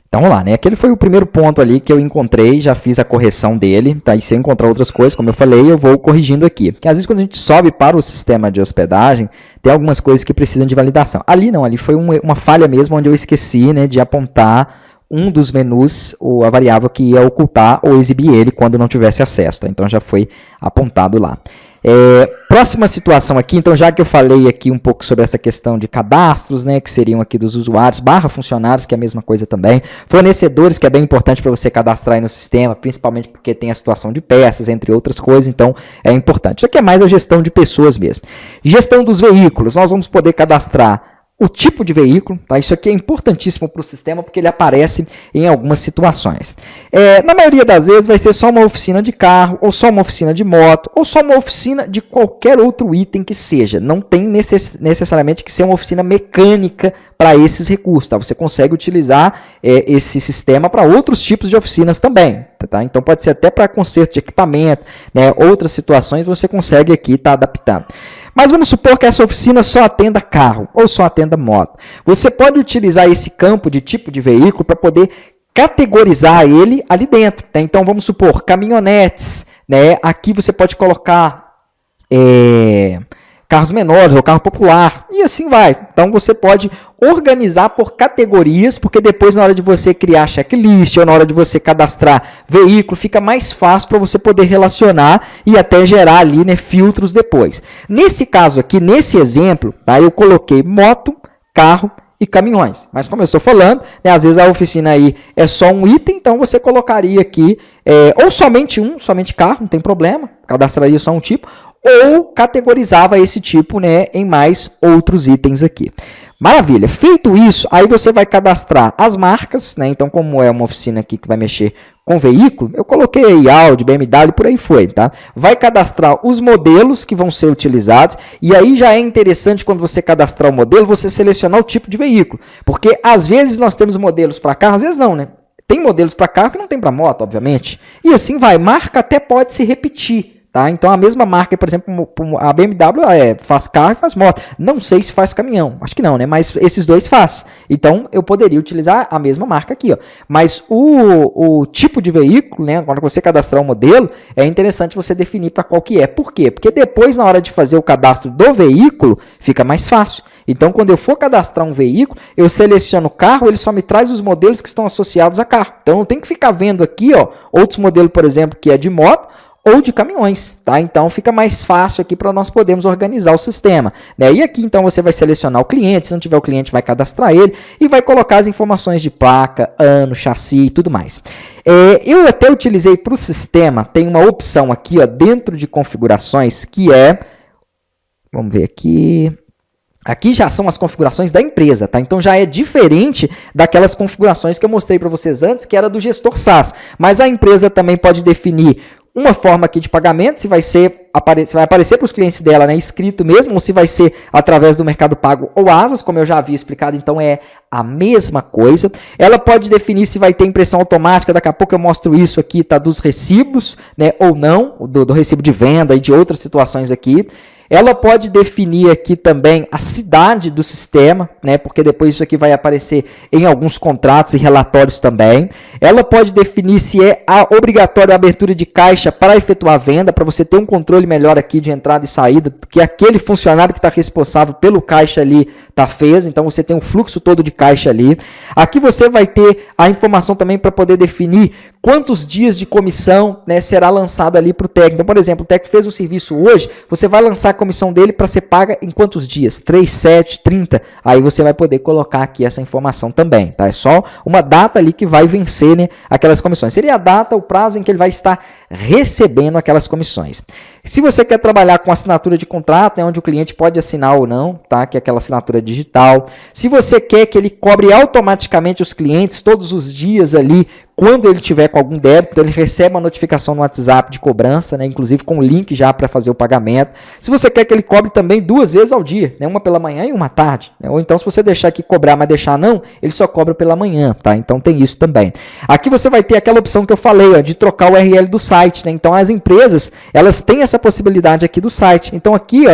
Então vamos lá, né? Aquele foi o primeiro ponto ali que eu encontrei, já fiz a correção dele, tá? E se eu encontrar outras coisas, como eu falei, eu vou corrigindo aqui. Porque às vezes quando a gente sobe para o sistema de hospedagem, tem algumas coisas que precisam de validação. Ali não, ali foi uma falha mesmo, onde eu esqueci, né, de apontar um dos menus, a variável que ia ocultar ou exibir ele quando não tivesse acesso, tá? Então já foi apontado lá. Próxima situação aqui, então já que eu falei aqui um pouco sobre essa questão de cadastros, né, que seriam aqui dos usuários, /funcionários, que é a mesma coisa também, fornecedores, que é bem importante para você cadastrar aí no sistema, principalmente porque tem a situação de peças, entre outras coisas, então é importante. Isso aqui é mais a gestão de pessoas mesmo. Gestão dos veículos, nós vamos poder cadastrar o tipo de veículo, tá? Isso aqui é importantíssimo para o sistema porque ele aparece em algumas situações. Na maioria das vezes vai ser só uma oficina de carro, ou só uma oficina de moto, ou só uma oficina de qualquer outro item que seja. Não tem necessariamente que ser uma oficina mecânica para esses recursos, tá? Você consegue utilizar esse sistema para outros tipos de oficinas também, tá? Então pode ser até para conserto de equipamento, né? Outras situações você consegue aqui estar adaptando. Mas vamos supor que essa oficina só atenda carro ou só atenda moto. Você pode utilizar esse campo de tipo de veículo para poder categorizar ele ali dentro, tá? Então vamos supor caminhonetes, né? Aqui você pode colocar carros menores ou carro popular e assim vai. Então você pode organizar por categorias, porque depois na hora de você criar checklist ou na hora de você cadastrar veículo, fica mais fácil para você poder relacionar e até gerar ali, né, filtros depois. Nesse caso aqui, nesse exemplo, tá, eu coloquei moto, carro e caminhões. Mas como eu estou falando, né, às vezes a oficina aí é só um item, então você colocaria aqui ou somente carro, não tem problema, cadastraria só um tipo, ou categorizava esse tipo, né, em mais outros itens aqui. Maravilha, feito isso, aí você vai cadastrar as marcas, né? Então, como é uma oficina aqui que vai mexer com veículo, eu coloquei aí Audi, BMW, por aí foi, tá? Vai cadastrar os modelos que vão ser utilizados, e aí já é interessante quando você cadastrar o modelo, você selecionar o tipo de veículo, porque às vezes nós temos modelos para carro, às vezes não, né? Tem modelos para carro que não tem para moto, obviamente, e assim vai, marca até pode se repetir. Tá? Então, a mesma marca, por exemplo, a BMW faz carro e faz moto. Não sei se faz caminhão, acho que não, né? Mas esses dois faz. Então, eu poderia utilizar a mesma marca aqui. Ó. Mas o tipo de veículo, né? Quando você cadastrar um modelo, é interessante você definir para qual que é. Por quê? Porque depois, na hora de fazer o cadastro do veículo, fica mais fácil. Então, quando eu for cadastrar um veículo, eu seleciono o carro, ele só me traz os modelos que estão associados a carro. Então, eu tenho que ficar vendo aqui, ó, outros modelos, por exemplo, que é de moto, ou de caminhões, tá? Então fica mais fácil aqui para nós podermos organizar o sistema, né? E aqui então você vai selecionar o cliente, se não tiver o cliente vai cadastrar ele e vai colocar as informações de placa, ano, chassi e tudo mais. Eu até utilizei para o sistema, tem uma opção aqui, ó, dentro de configurações que vamos ver aqui, Aqui já são as configurações da empresa, tá? Então já é diferente daquelas configurações que eu mostrei para vocês antes, que era do gestor SaaS. Mas a empresa também pode definir uma forma aqui de pagamento, se vai aparecer para os clientes dela, né, escrito mesmo, ou se vai ser através do Mercado Pago ou Asas, como eu já havia explicado, então é a mesma coisa. Ela pode definir se vai ter impressão automática, daqui a pouco eu mostro isso aqui, tá, dos recibos, né, ou não, do recibo de venda e de outras situações aqui. Ela pode definir aqui também a cidade do sistema, né, porque depois isso aqui vai aparecer em alguns contratos e relatórios também. Ela pode definir se é obrigatória a abertura de caixa para efetuar a venda, para você ter um controle melhor aqui de entrada e saída, que aquele funcionário que está responsável pelo caixa ali fez, então você tem um fluxo todo de caixa ali. Aqui você vai ter a informação também para poder definir quantos dias de comissão, né, será lançado ali para o técnico. Então, por exemplo, o técnico fez um serviço hoje, você vai lançar a comissão dele para ser paga em quantos dias? 3, 7, 30. Aí você vai poder colocar aqui essa informação também, tá? É só uma data ali que vai vencer, né, aquelas comissões. Seria a data, o prazo em que ele vai estar recebendo aquelas comissões. Se você quer trabalhar com assinatura de contrato, né, onde o cliente pode assinar ou não, tá? Que é aquela assinatura digital. Se você quer que ele cobre automaticamente os clientes todos os dias ali, quando ele tiver com algum débito, então ele recebe uma notificação no WhatsApp de cobrança, né, inclusive com o link já para fazer o pagamento. Se você quer que ele cobre também 2 vezes ao dia, né, uma pela manhã e uma à tarde, né, ou então se você deixar aqui cobrar, mas deixar não, ele só cobra pela manhã, tá? Então tem isso também. Aqui você vai ter aquela opção que eu falei, ó, de trocar o URL do site, né? Então as empresas, elas têm essa possibilidade aqui do site. Então aqui, ó,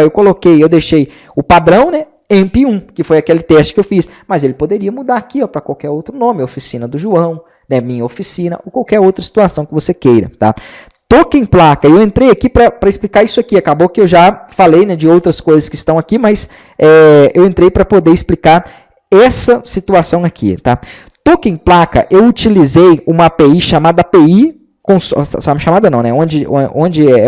eu deixei o padrão, né? EMP1, que foi aquele teste que eu fiz, mas ele poderia mudar aqui, ó, para qualquer outro nome, Oficina do João, né, minha oficina, ou qualquer outra situação que você queira, tá? Token placa, eu entrei aqui para explicar isso aqui, acabou que eu já falei, né, de outras coisas que estão aqui, mas eu entrei para poder explicar essa situação aqui, tá? Token placa, eu utilizei uma API chamada API, chamada não, né? Onde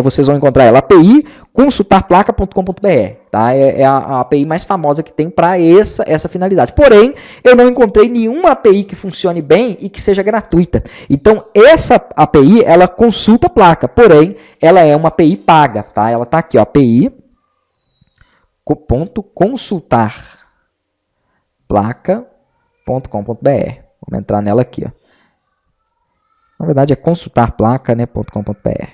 vocês vão encontrar ela, API consultarplaca.com.br, tá? É a API mais famosa que tem para essa finalidade. Porém, eu não encontrei nenhuma API que funcione bem e que seja gratuita. Então, essa API, ela consulta a placa, porém, ela é uma API paga, tá? Ela tá aqui, ó, api.consultarplaca.com.br. Vamos entrar nela aqui, ó. Na verdade é consultarplaca.com.br.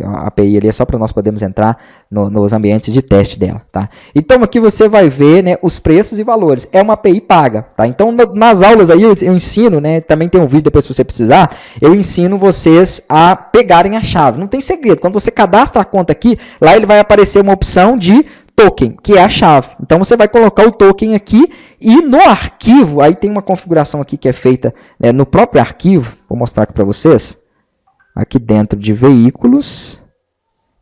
A API ali é só para nós podermos entrar nos ambientes de teste dela, tá? Então aqui você vai ver, né, os preços e valores. É uma API paga, tá? Então nas aulas aí eu ensino, né, também tem um vídeo depois se você precisar, eu ensino vocês a pegarem a chave. Não tem segredo. Quando você cadastra a conta aqui, lá ele vai aparecer uma opção de token, que é a chave. Então você vai colocar o token aqui e no arquivo, aí tem uma configuração aqui que é feita, né, no próprio arquivo, vou mostrar aqui para vocês, aqui dentro de veículos,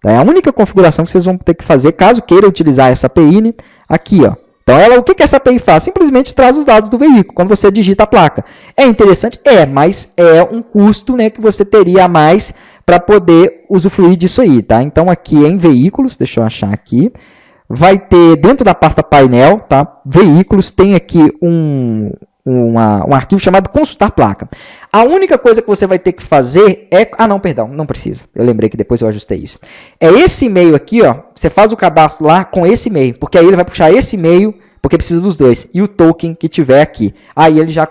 tá? É a única configuração que vocês vão ter que fazer, caso queira utilizar essa API, né? Aqui, ó. Então, o que essa API faz? Simplesmente traz os dados do veículo, quando você digita a placa. É interessante? mas é um custo, né, que você teria a mais para poder usufruir disso aí, tá? Então, aqui em veículos, deixa eu achar aqui, vai ter dentro da pasta painel, tá? Veículos, tem aqui um arquivo chamado consultar placa. A única coisa que você vai ter que fazer é... não precisa. Eu lembrei que depois eu ajustei isso. É esse e-mail aqui, ó. Você faz o cadastro lá com esse e-mail, porque aí ele vai puxar esse e-mail, porque precisa dos dois, e o token que tiver aqui. Aí ele já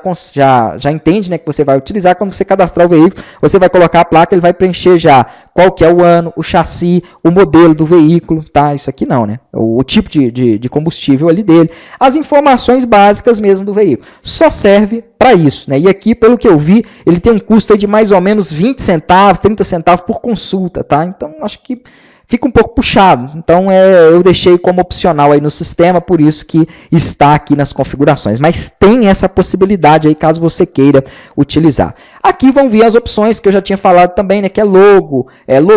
entende, né, que você vai utilizar. Quando você cadastrar o veículo, você vai colocar a placa, ele vai preencher já qual que é o ano, o chassi, o modelo do veículo, tá? Isso aqui não, né? O tipo de combustível ali dele. As informações básicas mesmo do veículo. Só serve para isso, né? E aqui, pelo que eu vi, ele tem um custo aí de mais ou menos 20 centavos, 30 centavos por consulta, tá? Então, acho que fica um pouco puxado, então eu deixei como opcional aí no sistema, por isso que está aqui nas configurações, mas tem essa possibilidade aí caso você queira utilizar. Aqui vão vir as opções que eu já tinha falado também, né, que é logo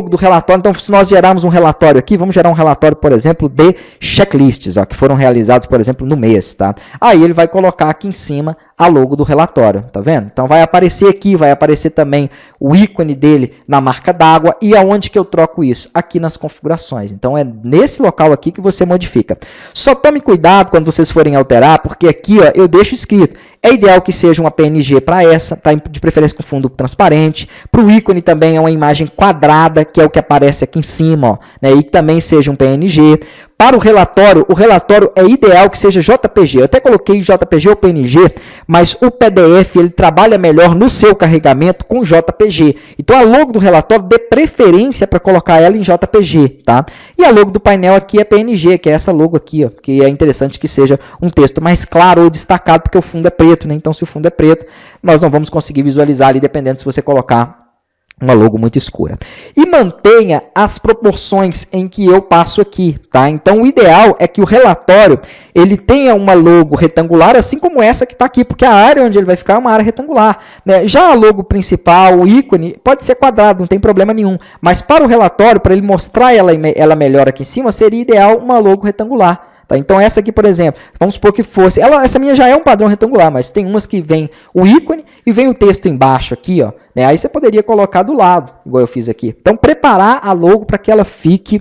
do relatório. Então, se nós gerarmos um relatório aqui, vamos gerar um relatório, por exemplo, de checklists, ó, que foram realizados, por exemplo, no mês, tá? Aí ele vai colocar aqui em cima a logo do relatório, tá vendo? Então vai aparecer aqui, vai aparecer também o ícone dele na marca d'água. E aonde que eu troco isso? Aqui nas configurações. Então é nesse local aqui que você modifica. Só tome cuidado quando vocês forem alterar, porque aqui, ó, eu deixo escrito. É ideal que seja uma PNG para essa, tá? De preferência com fundo transparente. Para o ícone também é uma imagem quadrada, que é o que aparece aqui em cima, ó, né? E também seja um PNG. Para o relatório é ideal que seja JPG. Eu até coloquei JPG ou PNG, mas o PDF ele trabalha melhor no seu carregamento com JPG. Então a logo do relatório dê preferência para colocar ela em JPG, tá? E a logo do painel aqui é PNG, que é essa logo aqui, ó, que é interessante que seja um texto mais claro ou destacado, porque o fundo é preto, né? Então se o fundo é preto, nós não vamos conseguir visualizar ali, dependendo se você colocar uma logo muito escura. E mantenha as proporções em que eu passo aqui, tá? Então, o ideal é que o relatório, ele tenha uma logo retangular, assim como essa que está aqui, porque a área onde ele vai ficar é uma área retangular, né? Já a logo principal, o ícone, pode ser quadrado, não tem problema nenhum. Mas para o relatório, para ele mostrar ela melhor aqui em cima, seria ideal uma logo retangular. Tá, então essa aqui, por exemplo, vamos supor que fosse, essa minha já é um padrão retangular, mas tem umas que vem o ícone e vem o texto embaixo aqui, ó, né? Aí você poderia colocar do lado, igual eu fiz aqui. Então preparar a logo para que ela fique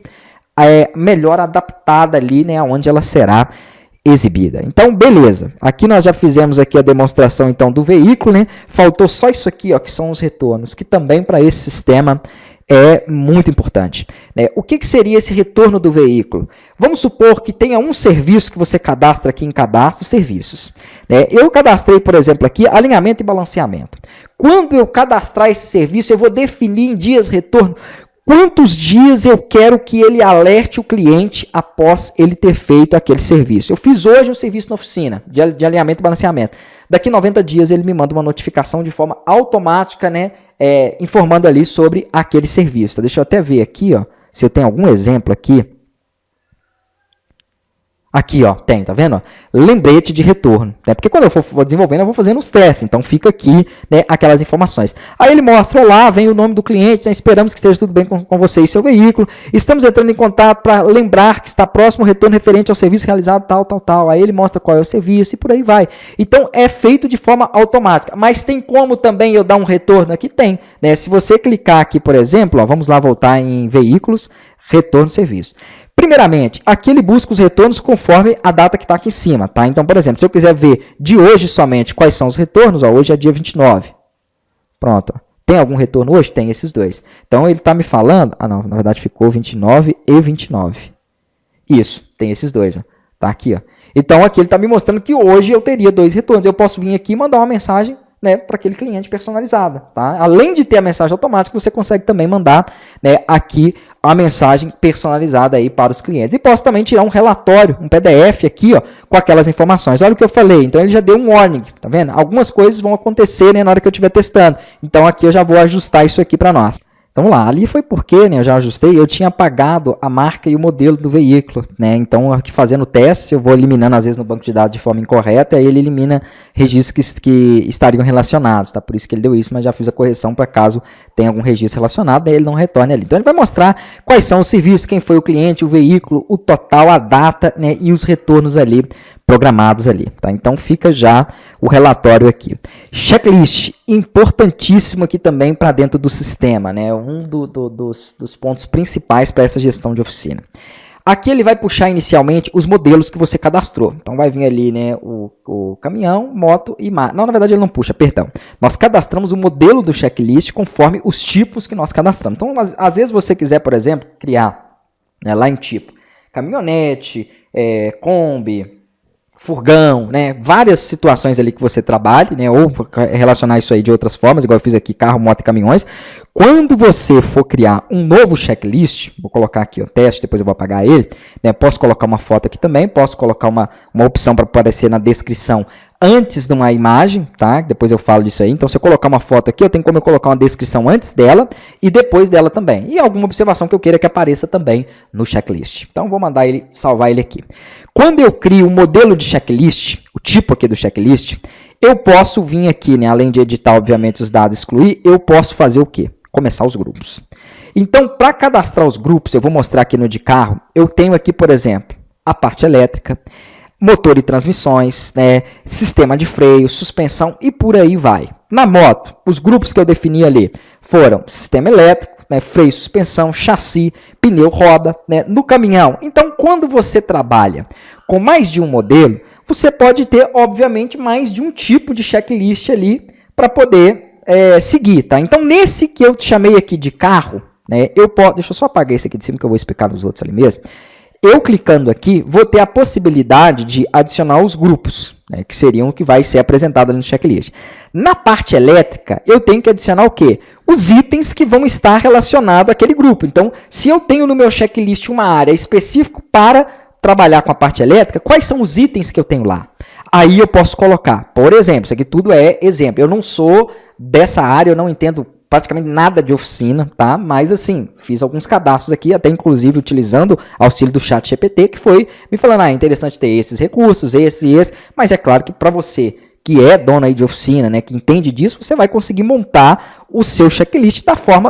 melhor adaptada ali, né, onde ela será exibida. Então, beleza. Aqui nós já fizemos aqui a demonstração então do veículo, né? Faltou só isso aqui, ó, que são os retornos, que também para esse sistema é muito importante, né? O que seria esse retorno do veículo? Vamos supor que tenha um serviço que você cadastra aqui em cadastro serviços, né? Eu cadastrei, por exemplo, aqui alinhamento e balanceamento. Quando eu cadastrar esse serviço, eu vou definir em dias retorno quantos dias eu quero que ele alerte o cliente após ele ter feito aquele serviço. Eu fiz hoje um serviço na oficina de alinhamento e balanceamento. Daqui 90 dias ele me manda uma notificação de forma automática, né, informando ali sobre aquele serviço. Tá? Deixa eu até ver aqui, ó, se eu tenho algum exemplo aqui. Aqui, ó, tem, tá vendo? Lembrete de retorno, né? Porque quando eu for desenvolvendo, eu vou fazendo os testes, então fica aqui, né, aquelas informações. Aí ele mostra lá, vem o nome do cliente, né, esperamos que esteja tudo bem com você e seu veículo, estamos entrando em contato para lembrar que está próximo o retorno referente ao serviço realizado, tal. Aí ele mostra qual é o serviço e por aí vai. Então, é feito de forma automática, mas tem como também eu dar um retorno aqui? Tem, né? Se você clicar aqui, por exemplo, ó, vamos lá voltar em veículos, retorno serviço. Primeiramente, aqui ele busca os retornos conforme a data que está aqui em cima, tá? Então, por exemplo, se eu quiser ver de hoje somente quais são os retornos, ó, hoje é dia 29. Pronto. Ó. Tem algum retorno hoje? Tem esses dois. Então, ele está me falando... Ah, não, na verdade ficou 29 e 29. Isso, tem esses dois. Ó. Tá aqui, ó. Então, aqui ele está me mostrando que hoje eu teria 2 retornos. Eu posso vir aqui e mandar uma mensagem, né, para aquele cliente personalizada, tá? Além de ter a mensagem automática, você consegue também mandar, né, aqui a mensagem personalizada aí para os clientes. E posso também tirar um relatório, um PDF aqui, ó, com aquelas informações. Olha o que eu falei. Então ele já deu um warning, tá vendo? Algumas coisas vão acontecer, né, na hora que eu estiver testando. Então aqui eu já vou ajustar isso aqui para nós. Então lá, ali foi porque, né, eu já ajustei, eu tinha apagado a marca e o modelo do veículo, né? Então aqui fazendo o teste, eu vou eliminando às vezes no banco de dados de forma incorreta, aí ele elimina registros que estariam relacionados, tá? Por isso que ele deu isso, mas já fiz a correção para caso tenha algum registro relacionado, aí ele não retorne ali. Então ele vai mostrar quais são os serviços, quem foi o cliente, o veículo, o total, a data, né, e os retornos ali programados ali, tá? Então fica já o relatório aqui. Checklist, importantíssimo aqui também para dentro do sistema, né? Um dos pontos principais para essa gestão de oficina. Aqui ele vai puxar inicialmente os modelos que você cadastrou. Então vai vir ali, né, o caminhão, moto e máquina. Não, na verdade ele não puxa, perdão. Nós cadastramos o modelo do checklist conforme os tipos que nós cadastramos. Então, às vezes você quiser, por exemplo, criar, né, lá em tipo caminhonete, Kombi, furgão, né? Várias situações ali que você trabalhe, né? Ou relacionar isso aí de outras formas, igual eu fiz aqui, carro, moto e caminhões. Quando você for criar um novo checklist, vou colocar aqui o teste, depois eu vou apagar ele, né? Posso colocar uma foto aqui também, posso colocar uma opção para aparecer na descrição antes de uma imagem, tá? Depois eu falo disso aí. Então, se eu colocar uma foto aqui, eu tenho como eu colocar uma descrição antes dela e depois dela também. E alguma observação que eu queira que apareça também no checklist. Então, vou mandar ele, salvar ele aqui. Quando eu crio um modelo de checklist, o tipo aqui do checklist, eu posso vir aqui, né? Além de editar, obviamente, os dados e excluir, eu posso fazer o quê? Começar os grupos. Então, para cadastrar os grupos, eu vou mostrar aqui no de carro, eu tenho aqui, por exemplo, a parte elétrica, motor e transmissões, né, sistema de freio, suspensão e por aí vai. Na moto, os grupos que eu defini ali foram sistema elétrico, né, freio, suspensão, chassi, pneu, roda, né, no caminhão. Então, quando você trabalha com mais de um modelo, você pode ter, obviamente, mais de um tipo de checklist ali para poder seguir, tá? Então, nesse que eu chamei aqui de carro, né, eu posso, deixa eu só apagar esse aqui de cima que eu vou explicar nos outros ali mesmo. Eu clicando aqui, vou ter a possibilidade de adicionar os grupos, né, que seriam o que vai ser apresentado ali no checklist. Na parte elétrica, eu tenho que adicionar o quê? Os itens que vão estar relacionados àquele grupo. Então, se eu tenho no meu checklist uma área específica para trabalhar com a parte elétrica, quais são os itens que eu tenho lá? Aí eu posso colocar, por exemplo, isso aqui tudo é exemplo. Eu não sou dessa área, eu não entendo praticamente nada de oficina, tá? Mas assim, fiz alguns cadastros aqui, até inclusive utilizando auxílio do ChatGPT, que foi me falando, é interessante ter esses recursos, esse, mas é claro que para você que é dona aí de oficina, né, que entende disso, você vai conseguir montar o seu checklist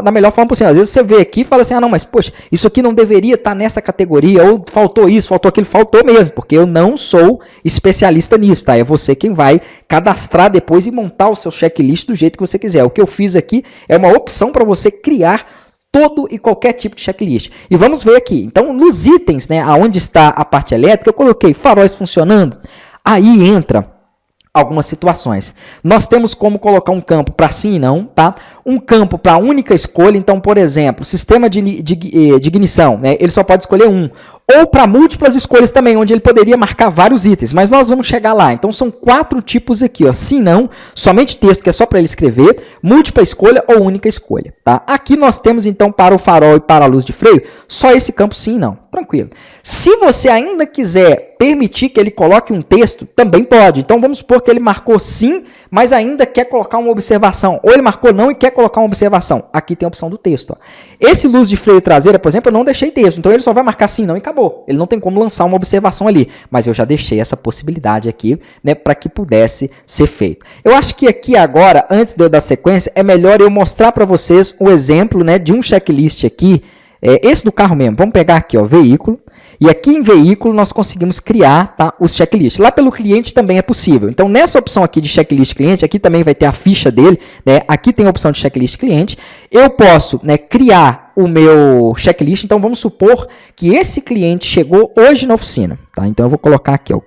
da melhor forma possível. Às vezes você vê aqui e fala assim, não, mas poxa, isso aqui não deveria estar nessa categoria, ou faltou isso, faltou aquilo, faltou mesmo, porque eu não sou especialista nisso, tá? É você quem vai cadastrar depois e montar o seu checklist do jeito que você quiser. O que eu fiz aqui é uma opção para você criar todo e qualquer tipo de checklist. E vamos ver aqui. Então, nos itens, né, aonde está a parte elétrica, eu coloquei faróis funcionando. Aí entra algumas situações. Nós temos como colocar um campo para sim e não, tá? Um campo para única escolha. Então, por exemplo, sistema de ignição, né? Ele só pode escolher um. Ou para múltiplas escolhas também, onde ele poderia marcar vários itens, mas nós vamos chegar lá. Então, são 4 tipos aqui, ó. Sim, não, somente texto, que é só para ele escrever, múltipla escolha ou única escolha, tá? Aqui nós temos, então, para o farol e para a luz de freio, só esse campo sim e não. Tranquilo. Se você ainda quiser permitir que ele coloque um texto, também pode. Então, vamos supor que ele marcou sim, mas ainda quer colocar uma observação. Ou ele marcou não e quer colocar uma observação. Aqui tem a opção do texto, ó. Esse luz de freio traseira, por exemplo, eu não deixei texto. Então, ele só vai marcar sim, não e acabou. Ele não tem como lançar uma observação ali. Mas eu já deixei essa possibilidade aqui, né, para que pudesse ser feito. Eu acho que aqui agora, antes de eu dar sequência, é melhor eu mostrar para vocês o exemplo, né, de um checklist aqui. Esse do carro mesmo. Vamos pegar aqui, ó, veículo. E aqui em veículo nós conseguimos criar, tá, os checklists. Lá pelo cliente também é possível. Então, nessa opção aqui de checklist cliente, aqui também vai ter a ficha dele, né? Aqui tem a opção de checklist cliente. Eu posso, né, criar o meu checklist. Então, vamos supor que esse cliente chegou hoje na oficina, tá? Então, eu vou colocar aqui, ó,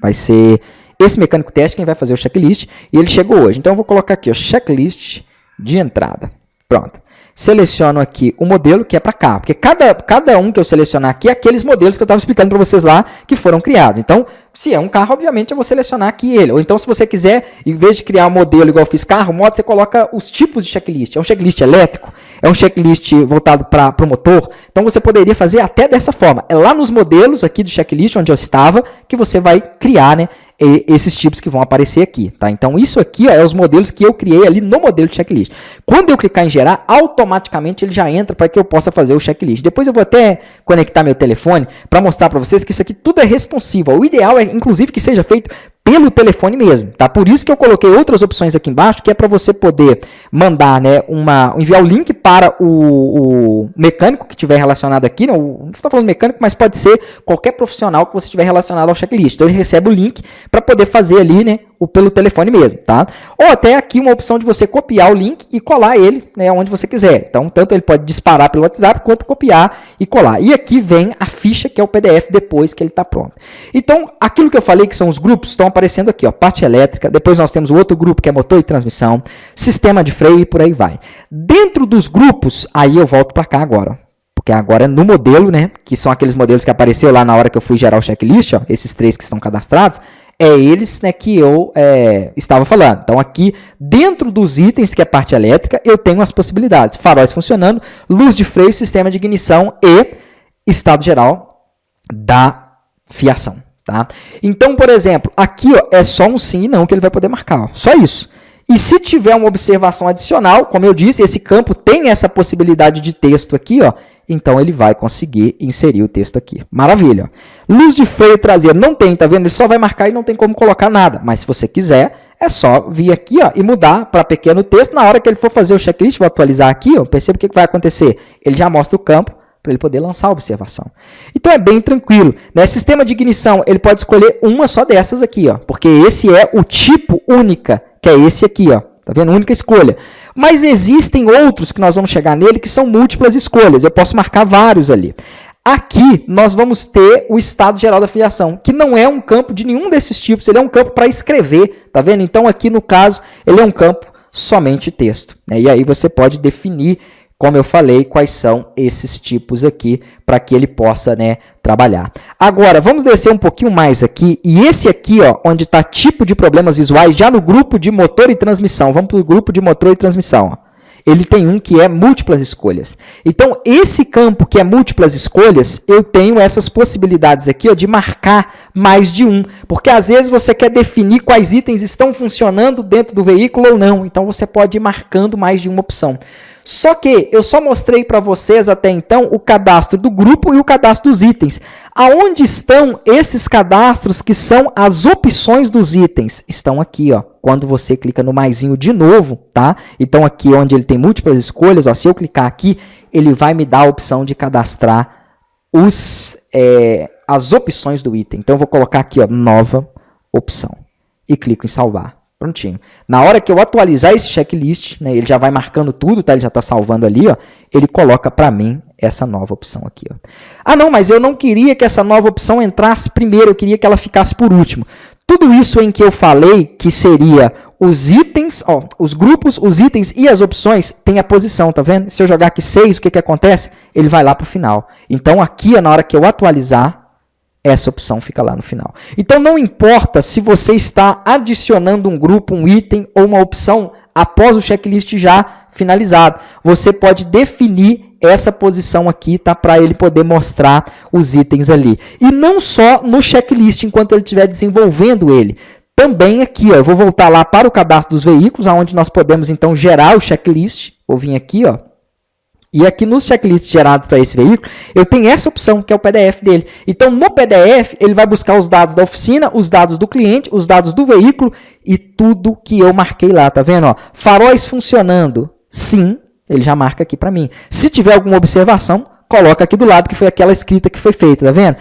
vai ser esse mecânico teste quem vai fazer o checklist e ele chegou hoje. Então, eu vou colocar aqui, ó, checklist de entrada. Pronto. Seleciono aqui o modelo que é para cá, porque cada um que eu selecionar aqui é aqueles modelos que eu estava explicando para vocês lá que foram criados. Então, se é um carro, obviamente eu vou selecionar aqui ele. Ou então, se você quiser, em vez de criar um modelo igual eu fiz carro, moto, você coloca os tipos de checklist. É um checklist elétrico, é um checklist voltado para o motor. Então, você poderia fazer até dessa forma. É lá nos modelos aqui do checklist, onde eu estava, que você vai criar, né, esses tipos que vão aparecer aqui, tá? Então, isso aqui, ó, é os modelos que eu criei ali no modelo de checklist. Quando eu clicar em gerar, automaticamente ele já entra para que eu possa fazer o checklist. Depois eu vou até conectar meu telefone para mostrar para vocês que isso aqui tudo é responsivo. O ideal é, inclusive, que seja feito pelo telefone mesmo, tá? Por isso que eu coloquei outras opções aqui embaixo, que é para você poder mandar, né, enviar o link para o mecânico que tiver relacionado aqui, né? Não estou falando mecânico, mas pode ser qualquer profissional que você tiver relacionado ao checklist. Então ele recebe o link para poder fazer ali, né, pelo telefone mesmo, tá? Ou até aqui uma opção de você copiar o link e colar ele, né, onde você quiser. Então, tanto ele pode disparar pelo WhatsApp, quanto copiar e colar. E aqui vem a ficha, que é o PDF, depois que ele está pronto. Então, aquilo que eu falei que são os grupos, estão aparecendo aqui, ó, parte elétrica, depois nós temos o outro grupo, que é motor e transmissão, sistema de freio e por aí vai. Dentro dos grupos, aí eu volto para cá agora, porque agora no modelo, né, que são aqueles modelos que apareceu lá na hora que eu fui gerar o checklist, ó, esses 3 que estão cadastrados, é eles, né, que eu estava falando. Então, aqui, dentro dos itens, que é a parte elétrica, eu tenho as possibilidades. Faróis funcionando, luz de freio, sistema de ignição e estado geral da fiação. Tá? Então, por exemplo, aqui, ó, é só um sim e não que ele vai poder marcar. Ó, só isso. E se tiver uma observação adicional, como eu disse, esse campo tem essa possibilidade de texto aqui, ó, então ele vai conseguir inserir o texto aqui. Maravilha. Luz de freio traseiro não tem, tá vendo? Ele só vai marcar e não tem como colocar nada. Mas se você quiser, é só vir aqui, ó, e mudar para pequeno texto. Na hora que ele for fazer o checklist, vou atualizar aqui, ó, perceba o que vai acontecer. Ele já mostra o campo para ele poder lançar a observação. Então é bem tranquilo, né? Sistema de ignição, ele pode escolher uma só dessas aqui, ó, porque esse é o tipo única, que é esse aqui, ó. Tá vendo? Única escolha. Mas existem outros que nós vamos chegar nele que são múltiplas escolhas. Eu posso marcar vários ali. Aqui nós vamos ter o estado geral da filiação, que não é um campo de nenhum desses tipos, ele é um campo para escrever, tá vendo? Então aqui no caso, ele é um campo somente texto, né? E aí você pode definir como eu falei, quais são esses tipos aqui para que ele possa, né, trabalhar. Agora, vamos descer um pouquinho mais aqui, e esse aqui, ó, onde está tipo de problemas visuais, já no grupo de motor e transmissão, vamos para o grupo de motor e transmissão, ó. Ele tem um que é múltiplas escolhas. Então, esse campo que é múltiplas escolhas, eu tenho essas possibilidades aqui, ó, de marcar mais de um. Porque, às vezes, você quer definir quais itens estão funcionando dentro do veículo ou não. Então, você pode ir marcando mais de uma opção. Só que eu só mostrei para vocês até então o cadastro do grupo e o cadastro dos itens. Aonde estão esses cadastros que são as opções dos itens? Estão aqui, ó. Quando você clica no maisinho de novo, tá? Então aqui onde ele tem múltiplas escolhas, ó, se eu clicar aqui, ele vai me dar a opção de cadastrar as opções do item. Então eu vou colocar aqui, ó, nova opção e clico em salvar. Prontinho. Na hora que eu atualizar esse checklist, né, ele já vai marcando tudo, tá? Ele já está salvando ali, ó. Ele coloca para mim essa nova opção aqui, ó. Ah, não, mas eu não queria que essa nova opção entrasse primeiro, eu queria que ela ficasse por último. Tudo isso em que eu falei que seria os itens, ó, os grupos, os itens e as opções, tem a posição, tá vendo? Se eu jogar aqui 6, o que acontece? Ele vai lá para o final. Então, aqui, na hora que eu atualizar, essa opção fica lá no final. Então, não importa se você está adicionando um grupo, um item ou uma opção após o checklist já finalizado. Você pode definir essa posição aqui, tá? Para ele poder mostrar os itens ali. E não só no checklist, enquanto ele estiver desenvolvendo ele. Também aqui, ó, eu vou voltar lá para o cadastro dos veículos, onde nós podemos, então, gerar o checklist. Vou vir aqui, ó. E aqui nos checklists gerados para esse veículo, eu tenho essa opção, que é o PDF dele. Então, no PDF, ele vai buscar os dados da oficina, os dados do cliente, os dados do veículo e tudo que eu marquei lá, tá vendo? Ó, faróis funcionando, sim, ele já marca aqui para mim. Se tiver alguma observação, coloca aqui do lado, que foi aquela escrita que foi feita, tá vendo?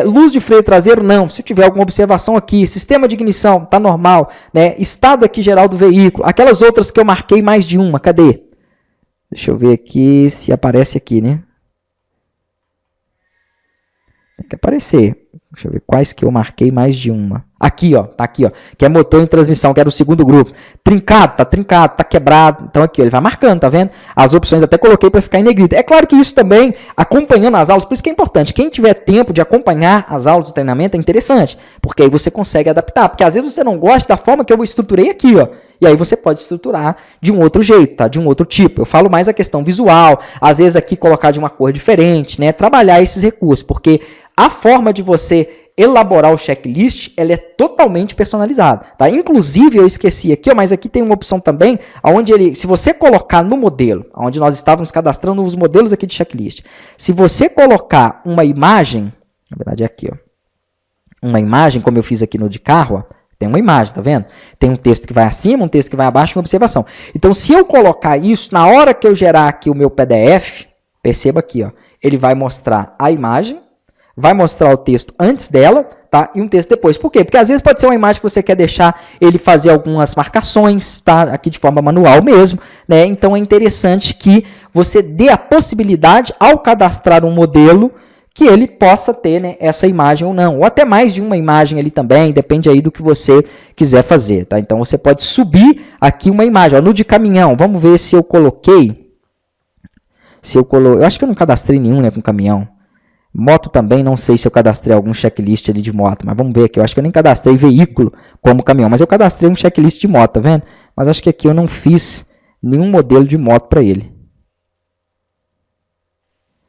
Luz de freio traseiro, não. Se tiver alguma observação aqui, sistema de ignição, tá normal, né? Estado aqui geral do veículo, aquelas outras que eu marquei mais de uma, cadê? Deixa eu ver aqui se aparece aqui, né? Tem que aparecer. Deixa eu ver quais que eu marquei mais de uma. Aqui, ó. Tá aqui, ó. Que é motor e transmissão, que era o segundo grupo. Trincado, tá quebrado. Então aqui, ó, ele vai marcando, tá vendo? As opções até coloquei para ficar em negrito. É claro que isso também, acompanhando as aulas, por isso que é importante. Quem tiver tempo de acompanhar as aulas do treinamento é interessante. Porque aí você consegue adaptar. Porque às vezes você não gosta da forma que eu estruturei aqui, ó. E aí você pode estruturar de um outro jeito, tá? De um outro tipo. Eu falo mais a questão visual. Às vezes aqui colocar de uma cor diferente, né? Trabalhar esses recursos. Porque a forma de você elaborar o checklist, ela é totalmente personalizada, tá? Inclusive, eu esqueci aqui, ó, mas aqui tem uma opção também, onde ele, se você colocar no modelo, onde nós estávamos cadastrando os modelos aqui de checklist, se você colocar uma imagem, na verdade é aqui, ó, uma imagem, como eu fiz aqui no de carro, ó, tem uma imagem, tá vendo? Tem um texto que vai acima, um texto que vai abaixo e uma observação. Então, se eu colocar isso, na hora que eu gerar aqui o meu PDF, perceba aqui, ó, ele vai mostrar a imagem, vai mostrar o texto antes dela, tá? E um texto depois. Por quê? Porque às vezes pode ser uma imagem que você quer deixar ele fazer algumas marcações, tá? Aqui de forma manual mesmo, né? Então é interessante que você dê a possibilidade, ao cadastrar um modelo, que ele possa ter, né, essa imagem ou não. Ou até mais de uma imagem ali também, depende aí do que você quiser fazer, tá? Então você pode subir aqui uma imagem. Ó, no de caminhão, vamos ver se eu coloquei. Eu acho que eu não cadastrei nenhum, né, com caminhão. Moto também, não sei se eu cadastrei algum checklist ali de moto, mas vamos ver aqui. Eu acho que eu nem cadastrei veículo como caminhão, mas eu cadastrei um checklist de moto, tá vendo? Mas acho que aqui eu não fiz nenhum modelo de moto para ele.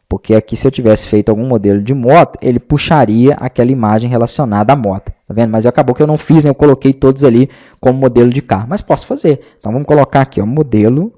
Porque aqui, se eu tivesse feito algum modelo de moto, ele puxaria aquela imagem relacionada à moto, tá vendo? Mas acabou que eu não fiz, né? Eu coloquei todos ali como modelo de carro, mas posso fazer. Então vamos colocar aqui, ó, modelo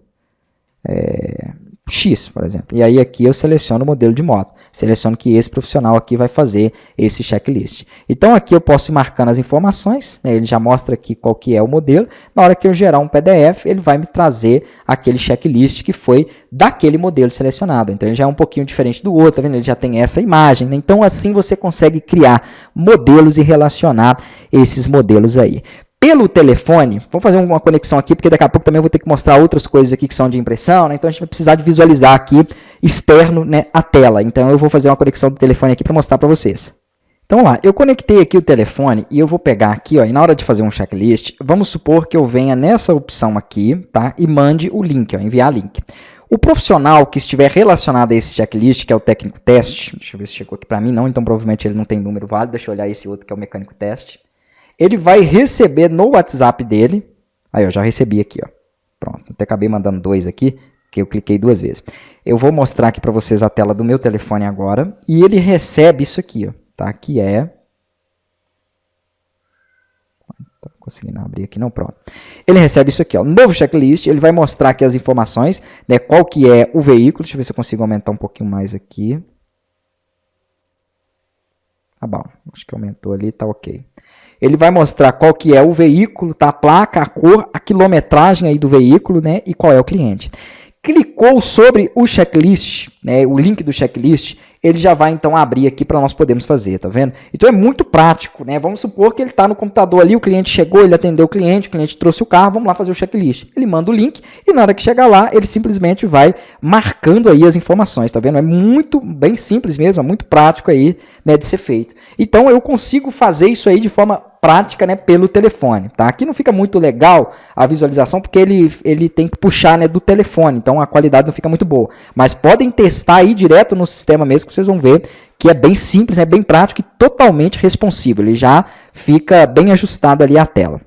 X, por exemplo. E aí aqui eu seleciono o modelo de moto. Seleciono que esse profissional aqui vai fazer esse checklist. Então aqui eu posso ir marcando as informações, né? Ele já mostra aqui qual que é o modelo. Na hora que eu gerar um PDF, ele vai me trazer aquele checklist que foi daquele modelo selecionado. Então ele já é um pouquinho diferente do outro, tá vendo? Ele já tem essa imagem, né? Então assim você consegue criar modelos e relacionar esses modelos aí. Pelo telefone, vamos fazer uma conexão aqui, porque daqui a pouco também eu vou ter que mostrar outras coisas aqui que são de impressão, né? Então a gente vai precisar de visualizar aqui externo, né, a tela. Então eu vou fazer uma conexão do telefone aqui para mostrar para vocês. Então lá, eu conectei aqui o telefone e eu vou pegar aqui, ó, e na hora de fazer um checklist, vamos supor que eu venha nessa opção aqui, tá? E mande o link, ó, enviar link. O profissional que estiver relacionado a esse checklist, que é o técnico teste, deixa eu ver se chegou aqui para mim, não, então provavelmente ele não tem número válido, deixa eu olhar esse outro que é o mecânico teste. Ele vai receber no WhatsApp dele, aí eu já recebi aqui, ó. Pronto, até acabei mandando 2 aqui, que eu cliquei 2 vezes. Eu vou mostrar aqui para vocês a tela do meu telefone agora, e ele recebe isso aqui, ó, tá? Que é... Não tô conseguindo abrir aqui, não, pronto. Ele recebe isso aqui, ó, novo checklist, ele vai mostrar aqui as informações, né, qual que é o veículo, deixa eu ver se eu consigo aumentar um pouquinho mais aqui. Tá bom, acho que aumentou ali, tá ok. Ele vai mostrar qual que é o veículo, tá? A placa, a cor, a quilometragem aí do veículo, né? E qual é o cliente. Clicou sobre o checklist, né? O link do checklist, ele já vai então abrir aqui para nós podermos fazer, tá vendo? Então é muito prático, né? Vamos supor que ele está no computador ali, o cliente chegou, ele atendeu o cliente trouxe o carro, vamos lá fazer o checklist. Ele manda o link e na hora que chegar lá, ele simplesmente vai marcando aí as informações, tá vendo? É muito bem simples mesmo, é muito prático aí, né, de ser feito. Então eu consigo fazer isso aí de forma prática, né, pelo telefone, tá? Aqui não fica muito legal a visualização porque ele tem que puxar, né, do telefone, então a qualidade não fica muito boa. Mas podem testar aí direto no sistema mesmo que vocês vão ver que é bem simples, é bem prático e totalmente responsivo. Ele já fica bem ajustado ali a tela.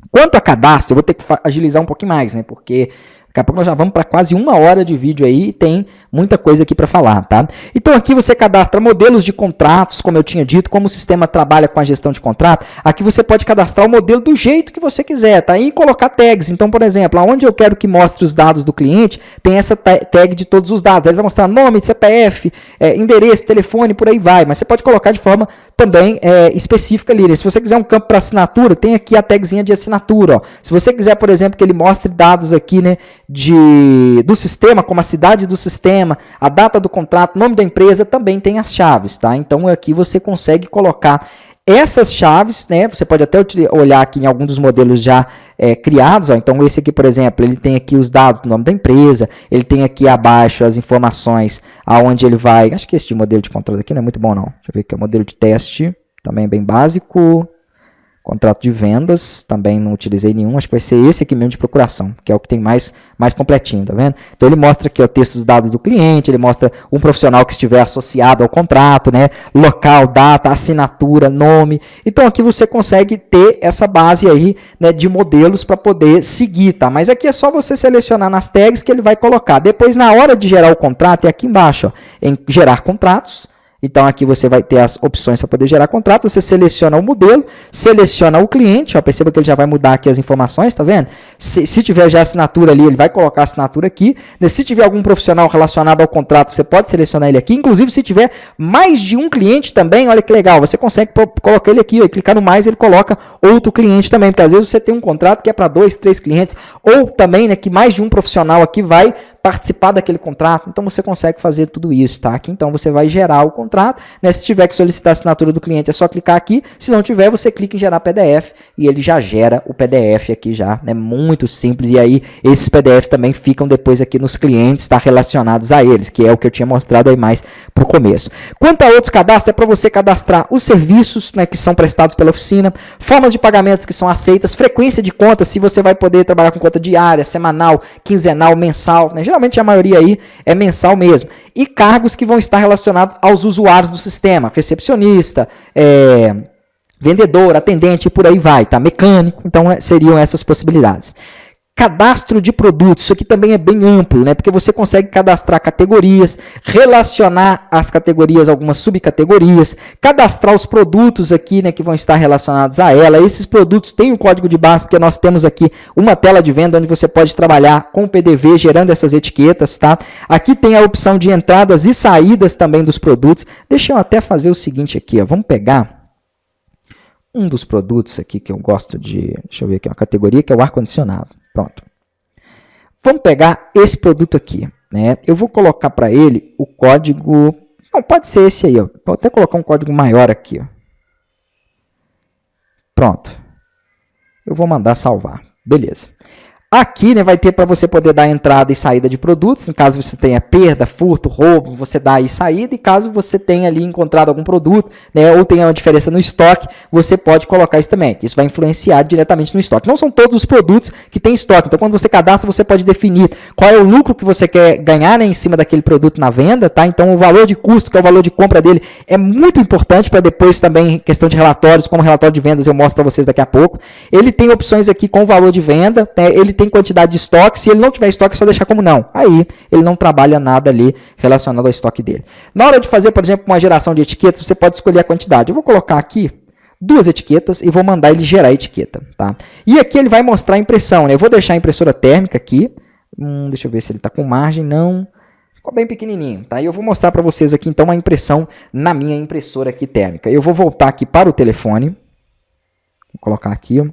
Quanto a cadastro, eu vou ter que agilizar um pouquinho mais, né? Porque daqui a pouco nós já vamos para quase 1 hora de vídeo aí e tem muita coisa aqui para falar, tá? Então aqui você cadastra modelos de contratos, como eu tinha dito, como o sistema trabalha com a gestão de contrato. Aqui você pode cadastrar o modelo do jeito que você quiser, tá? E colocar tags. Então, por exemplo, onde eu quero que mostre os dados do cliente, tem essa tag de todos os dados. Ele vai mostrar nome, CPF, endereço, telefone, por aí vai. Mas você pode colocar de forma também específica ali, né? Se você quiser um campo para assinatura, tem aqui a tagzinha de assinatura, ó. Se você quiser, por exemplo, que ele mostre dados aqui, né, do sistema, como a cidade do sistema, a data do contrato, nome da empresa, também tem as chaves, tá? Então aqui você consegue colocar essas chaves, né? Você pode até olhar aqui em algum dos modelos já criados, ó. Então esse aqui, por exemplo, ele tem aqui os dados do nome da empresa, ele tem aqui abaixo as informações aonde ele vai, acho que esse modelo de contrato aqui não é muito bom não, deixa eu ver aqui, o modelo de teste, também é bem básico. Contrato de vendas, também não utilizei nenhum, acho que vai ser esse aqui mesmo de procuração, que é o que tem mais completinho, tá vendo? Então ele mostra aqui o texto dos dados do cliente, ele mostra um profissional que estiver associado ao contrato, né? Local, data, assinatura, nome. Então aqui você consegue ter essa base aí, né, de modelos para poder seguir, tá? Mas aqui é só você selecionar nas tags que ele vai colocar. Depois, na hora de gerar o contrato, é aqui embaixo, ó, em gerar contratos. Então aqui você vai ter as opções para poder gerar contrato, você seleciona o modelo, seleciona o cliente, ó, perceba que ele já vai mudar aqui as informações, tá vendo? Se tiver já assinatura ali, ele vai colocar a assinatura aqui, né? Se tiver algum profissional relacionado ao contrato, você pode selecionar ele aqui, inclusive se tiver mais de um cliente também, olha que legal, você consegue colocar ele aqui, ó, clicar no mais, ele coloca outro cliente também, porque às vezes você tem um contrato que é para 2, 3 clientes, ou também, né, que mais de um profissional aqui vai participar daquele contrato, então você consegue fazer tudo isso, tá? Aqui então você vai gerar o contrato, né? Se tiver que solicitar a assinatura do cliente é só clicar aqui, se não tiver você clica em gerar PDF e ele já gera o PDF aqui já, né? Muito simples, e aí esses PDF também ficam depois aqui nos clientes, tá? Relacionados a eles, que é o que eu tinha mostrado aí mais pro começo. Quanto a outros cadastros, é para você cadastrar os serviços, né, que são prestados pela oficina, formas de pagamentos que são aceitas, frequência de contas, se você vai poder trabalhar com conta diária, semanal, quinzenal, mensal, né? Geralmente a maioria aí é mensal mesmo. E cargos que vão estar relacionados aos usuários do sistema, recepcionista, vendedor, atendente e por aí vai, tá? Mecânico, então seriam essas possibilidades. Cadastro de produtos, isso aqui também é bem amplo, né? Porque você consegue cadastrar categorias, relacionar as categorias a algumas subcategorias, cadastrar os produtos aqui, né, que vão estar relacionados a ela. Esses produtos têm o código de barras, porque nós temos aqui uma tela de venda onde você pode trabalhar com o PDV, gerando essas etiquetas, tá? Aqui tem a opção de entradas e saídas também dos produtos. Deixa eu até fazer o seguinte aqui, ó. Vamos pegar um dos produtos aqui que eu gosto de, deixa eu ver aqui, uma categoria que é o ar-condicionado. Pronto. Vamos pegar esse produto aqui, né? Eu vou colocar para ele o código, não, pode ser esse aí, ó. Vou até colocar um código maior aqui, ó. Pronto. Eu vou mandar salvar. Beleza. Aqui, né, vai ter para você poder dar entrada e saída de produtos, em caso você tenha perda, furto, roubo, você dá aí saída, e caso você tenha ali encontrado algum produto, né, ou tenha uma diferença no estoque, você pode colocar isso também. Isso vai influenciar diretamente no estoque. Não são todos os produtos que tem estoque, então quando você cadastra, você pode definir qual é o lucro que você quer ganhar, né, em cima daquele produto na venda, tá? Então o valor de custo, que é o valor de compra dele, é muito importante para depois também, questão de relatórios, como relatório de vendas eu mostro para vocês daqui a pouco. Ele tem opções aqui com valor de venda, né, ele tem quantidade de estoque. Se ele não tiver estoque, é só deixar como não. Aí ele não trabalha nada ali relacionado ao estoque dele. Na hora de fazer, por exemplo, uma geração de etiquetas, você pode escolher a quantidade. Eu vou colocar aqui 2 etiquetas e vou mandar ele gerar a etiqueta. Tá? E aqui ele vai mostrar a impressão. Né? Eu vou deixar a impressora térmica aqui. Deixa eu ver se ele está com margem. Não. Ficou bem pequenininho. Tá? E eu vou mostrar para vocês aqui então a impressão na minha impressora aqui térmica. Eu vou voltar aqui para o telefone. Vou colocar aqui, ó.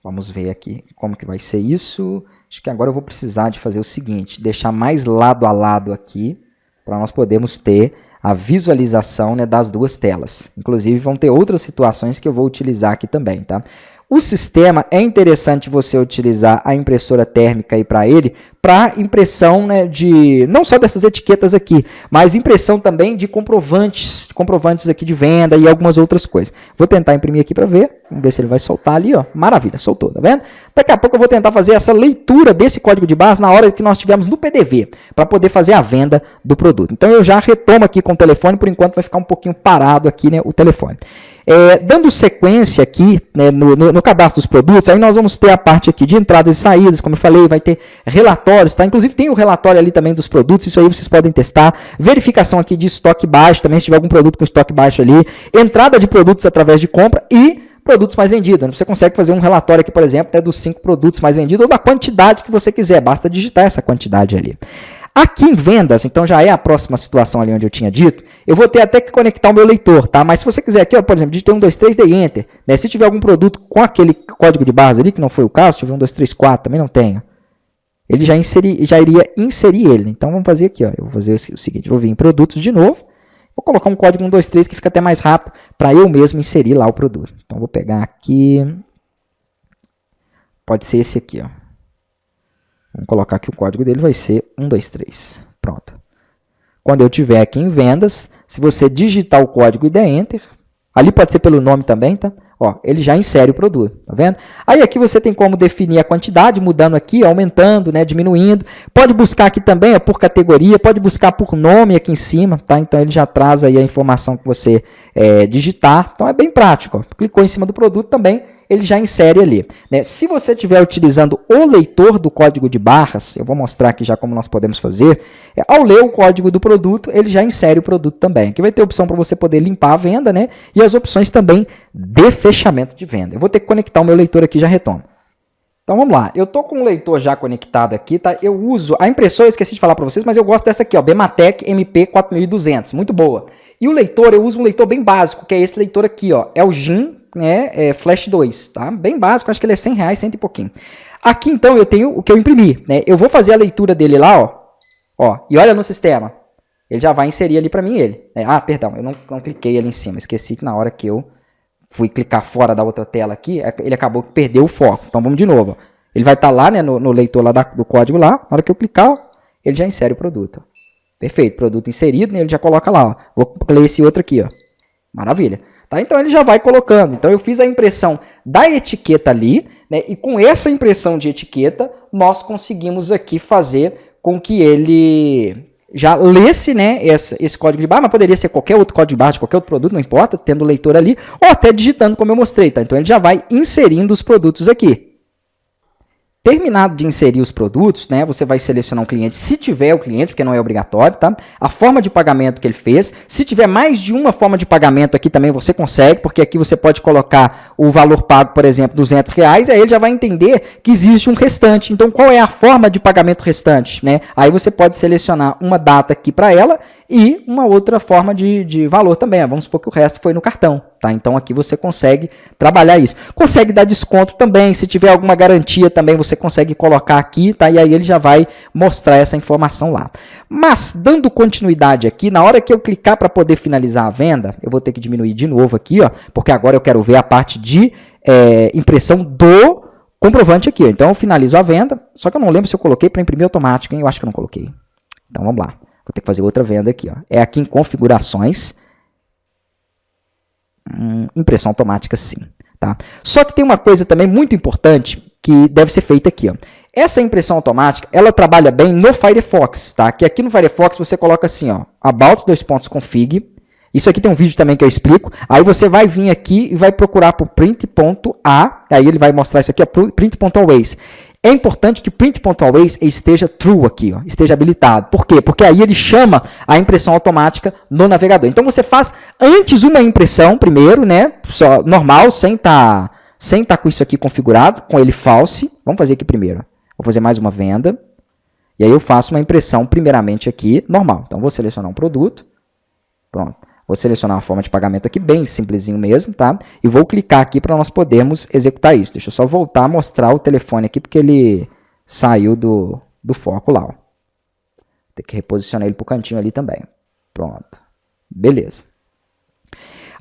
Vamos ver aqui como que vai ser isso. Acho que agora eu vou precisar de fazer o seguinte, deixar mais lado a lado aqui, para nós podermos ter a visualização, né, das duas telas. Inclusive, vão ter outras situações que eu vou utilizar aqui também, tá? O sistema, é interessante você utilizar a impressora térmica aí para ele, para impressão, né, de não só dessas etiquetas aqui, mas impressão também de comprovantes aqui de venda e algumas outras coisas. Vou tentar imprimir aqui para ver, vamos ver se ele vai soltar ali, ó. Maravilha, soltou, tá vendo? Daqui a pouco eu vou tentar fazer essa leitura desse código de barras na hora que nós estivermos no PDV, para poder fazer a venda do produto. Então eu já retomo aqui com o telefone, por enquanto vai ficar um pouquinho parado aqui, né, o telefone. Dando sequência aqui, né, no cadastro dos produtos, aí nós vamos ter a parte aqui de entradas e saídas, como eu falei, vai ter relatórios, tá? Inclusive tem o relatório ali também dos produtos, isso aí vocês podem testar, verificação aqui de estoque baixo, também se tiver algum produto com estoque baixo ali, entrada de produtos através de compra e produtos mais vendidos. Você consegue fazer um relatório aqui, por exemplo, né, dos 5 produtos mais vendidos ou da quantidade que você quiser, basta digitar essa quantidade ali. Aqui em vendas, então já é a próxima situação ali onde eu tinha dito, eu vou ter até que conectar o meu leitor, tá? Mas se você quiser aqui, ó, por exemplo, digitei 1, 2, 3, dei Enter, né? Se tiver algum produto com aquele código de barras ali, que não foi o caso, se tiver 1, 2, 3, 4, também não tenho, ele já iria inserir ele. Então vamos fazer aqui, ó, eu vou fazer o seguinte, vou vir em produtos de novo, vou colocar um código 1, 2, 3 que fica até mais rápido para eu mesmo inserir lá o produto. Então vou pegar aqui, pode ser esse aqui, ó. Vamos colocar aqui o código dele, vai ser 1, 2, 3. Pronto. Quando eu tiver aqui em vendas, se você digitar o código e der Enter, ali pode ser pelo nome também, tá? Ó, ele já insere o produto, tá vendo? Aí aqui você tem como definir a quantidade, mudando aqui, aumentando, né, diminuindo. Pode buscar aqui também, ó, por categoria, pode buscar por nome aqui em cima, tá? Então ele já traz aí a informação que você digitar. Então é bem prático, ó. Clicou em cima do produto também, ele já insere ali, né? Se você estiver utilizando o leitor do código de barras, eu vou mostrar aqui já como nós podemos fazer, ao ler o código do produto, ele já insere o produto também. Aqui vai ter a opção para você poder limpar a venda, né? E as opções também de fechamento de venda. Eu vou ter que conectar o meu leitor aqui, já retomo. Então vamos lá, eu estou com o leitor já conectado aqui, tá? Eu uso a impressora, eu esqueci de falar para vocês, mas eu gosto dessa aqui, ó, Bematec MP4200, muito boa. E o leitor, eu uso um leitor bem básico, que é esse leitor aqui, ó, é o GIM, né, Flash 2, tá? Bem básico, acho que ele é R$100, 100 e pouquinho. Aqui então eu tenho o que eu imprimi, né? Eu vou fazer a leitura dele lá, ó, e olha no sistema, ele já vai inserir ali para mim ele. Né? Ah, perdão, eu não cliquei ali em cima, esqueci que na hora que eu fui clicar fora da outra tela aqui, ele acabou que perdeu o foco. Então vamos de novo. Ó. Ele vai estar lá, né, no leitor lá do código lá. Na hora que eu clicar, ó, ele já insere o produto. Ó. Perfeito, produto inserido, né, ele já coloca lá. Ó. Vou ler esse outro aqui. Ó. Maravilha. Tá? Então ele já vai colocando. Então eu fiz a impressão da etiqueta ali, né, e com essa impressão de etiqueta, nós conseguimos aqui fazer com que ele já lesse, né, esse código de barra, mas poderia ser qualquer outro código de barra de qualquer outro produto, não importa, tendo o leitor ali, ou até digitando como eu mostrei, tá? Então ele já vai inserindo os produtos aqui. Terminado de inserir os produtos, né, você vai selecionar um cliente, se tiver o cliente, porque não é obrigatório, tá? A forma de pagamento que ele fez. Se tiver mais de uma forma de pagamento aqui também você consegue, porque aqui você pode colocar o valor pago, por exemplo, R$200, aí ele já vai entender que existe um restante. Então, qual é a forma de pagamento restante, né? Aí você pode selecionar uma data aqui para ela e uma outra forma de valor também. Vamos supor que o resto foi no cartão. Tá? Então aqui você consegue trabalhar isso. Consegue dar desconto também, se tiver alguma garantia também você consegue colocar aqui, tá? E aí ele já vai mostrar essa informação lá. Mas, dando continuidade aqui, na hora que eu clicar para poder finalizar a venda, eu vou ter que diminuir de novo aqui, ó, porque agora eu quero ver a parte de impressão do comprovante aqui. Então, eu finalizo a venda, só que eu não lembro se eu coloquei para imprimir automático, hein? Eu acho que eu não coloquei. Então, vamos lá. Vou ter que fazer outra venda aqui. Ó. É aqui em configurações. Impressão automática, sim. Tá? Só que tem uma coisa também muito importante que deve ser feita aqui. Ó. Essa impressão automática, ela trabalha bem no Firefox. Tá? Que aqui no Firefox você coloca assim, ó, about config. Isso aqui tem um vídeo também que eu explico. Aí você vai vir aqui e vai procurar por print.a. Aí ele vai mostrar isso aqui, ó, print.always. É importante que print.always esteja true aqui, ó, esteja habilitado. Por quê? Porque aí ele chama a impressão automática no navegador. Então você faz antes uma impressão primeiro, né? Só normal, sem tá com isso aqui configurado, com ele false. Vamos fazer aqui primeiro. Vou fazer mais uma venda. E aí eu faço uma impressão primeiramente aqui, normal. Então vou selecionar um produto. Pronto. Vou selecionar uma forma de pagamento aqui, bem simplesinho mesmo, tá? E vou clicar aqui para nós podermos executar isso. Deixa eu só voltar a mostrar o telefone aqui, porque ele saiu do foco lá, ó. Tem que reposicionar ele para o cantinho ali também. Pronto. Beleza.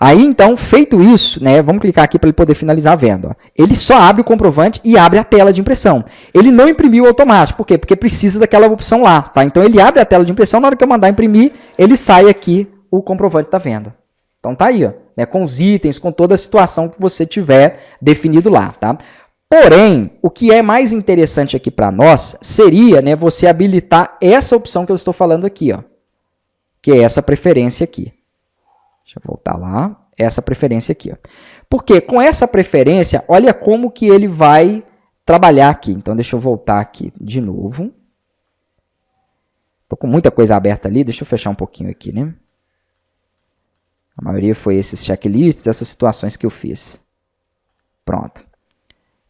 Aí, então, feito isso, né? Vamos clicar aqui para ele poder finalizar a venda. Ó. Ele só abre o comprovante e abre a tela de impressão. Ele não imprimiu automático. Por quê? Porque precisa daquela opção lá, tá? Então, ele abre a tela de impressão, na hora que eu mandar imprimir, ele sai aqui o comprovante da venda. Então tá aí, ó, né, com os itens, com toda a situação que você tiver definido lá, tá? Porém, o que é mais interessante aqui para nós seria, né, você habilitar essa opção que eu estou falando aqui, ó, que é essa preferência aqui. Deixa eu voltar lá, essa preferência aqui, ó. Porque com essa preferência, olha como que ele vai trabalhar aqui. Então deixa eu voltar aqui de novo. Tô com muita coisa aberta ali, deixa eu fechar um pouquinho aqui, né? A maioria foi esses checklists, essas situações que eu fiz. Pronto.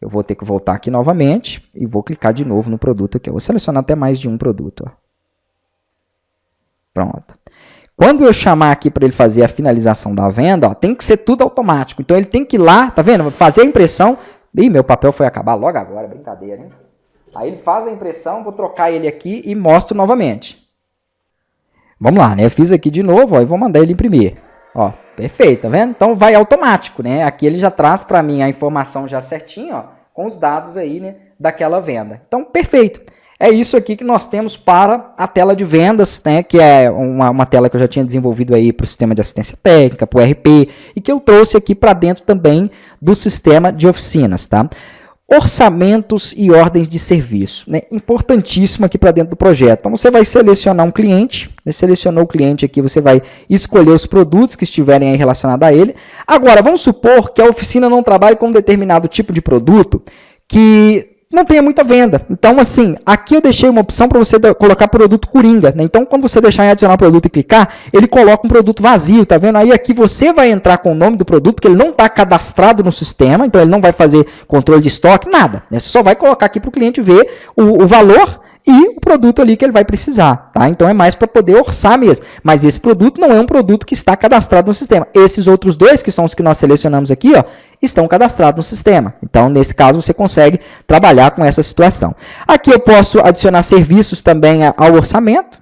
Eu vou ter que voltar aqui novamente e vou clicar de novo no produto aqui. Eu vou selecionar até mais de um produto. Ó. Pronto. Quando eu chamar aqui para ele fazer a finalização da venda, ó, tem que ser tudo automático. Então ele tem que ir lá, tá vendo? Fazer a impressão. Ih, meu papel foi acabar logo agora, brincadeira, hein? Aí ele faz a impressão, vou trocar ele aqui e mostro novamente. Vamos lá, né? Eu fiz aqui de novo, ó, e vou mandar ele imprimir. Ó, perfeito, tá vendo? Então vai automático, né? Aqui ele já traz para mim a informação já certinho, ó, com os dados aí, né, daquela venda. Então, perfeito. É isso aqui que nós temos para a tela de vendas, né, que é uma tela que eu já tinha desenvolvido aí para o sistema de assistência técnica, para o RP, e que eu trouxe aqui para dentro também do sistema de oficinas, tá? Orçamentos e ordens de serviço, né? Importantíssimo aqui para dentro do projeto. Então, você vai selecionar um cliente, selecionou o cliente aqui, você vai escolher os produtos que estiverem aí relacionados a ele. Agora, vamos supor que a oficina não trabalhe com um determinado tipo de produto que não tenha muita venda. Então, assim, aqui eu deixei uma opção para você colocar produto coringa, né? Então, quando você deixar em adicionar produto e clicar, ele coloca um produto vazio, tá vendo? Aí aqui você vai entrar com o nome do produto, porque ele não está cadastrado no sistema, então ele não vai fazer controle de estoque, nada. Né? Você só vai colocar aqui para o cliente ver o valor e o produto ali que ele vai precisar, tá? Então é mais para poder orçar mesmo. Mas esse produto não é um produto que está cadastrado no sistema. Esses outros dois, que são os que nós selecionamos aqui, ó, estão cadastrados no sistema. Então, nesse caso, você consegue trabalhar com essa situação. Aqui eu posso adicionar serviços também ao orçamento.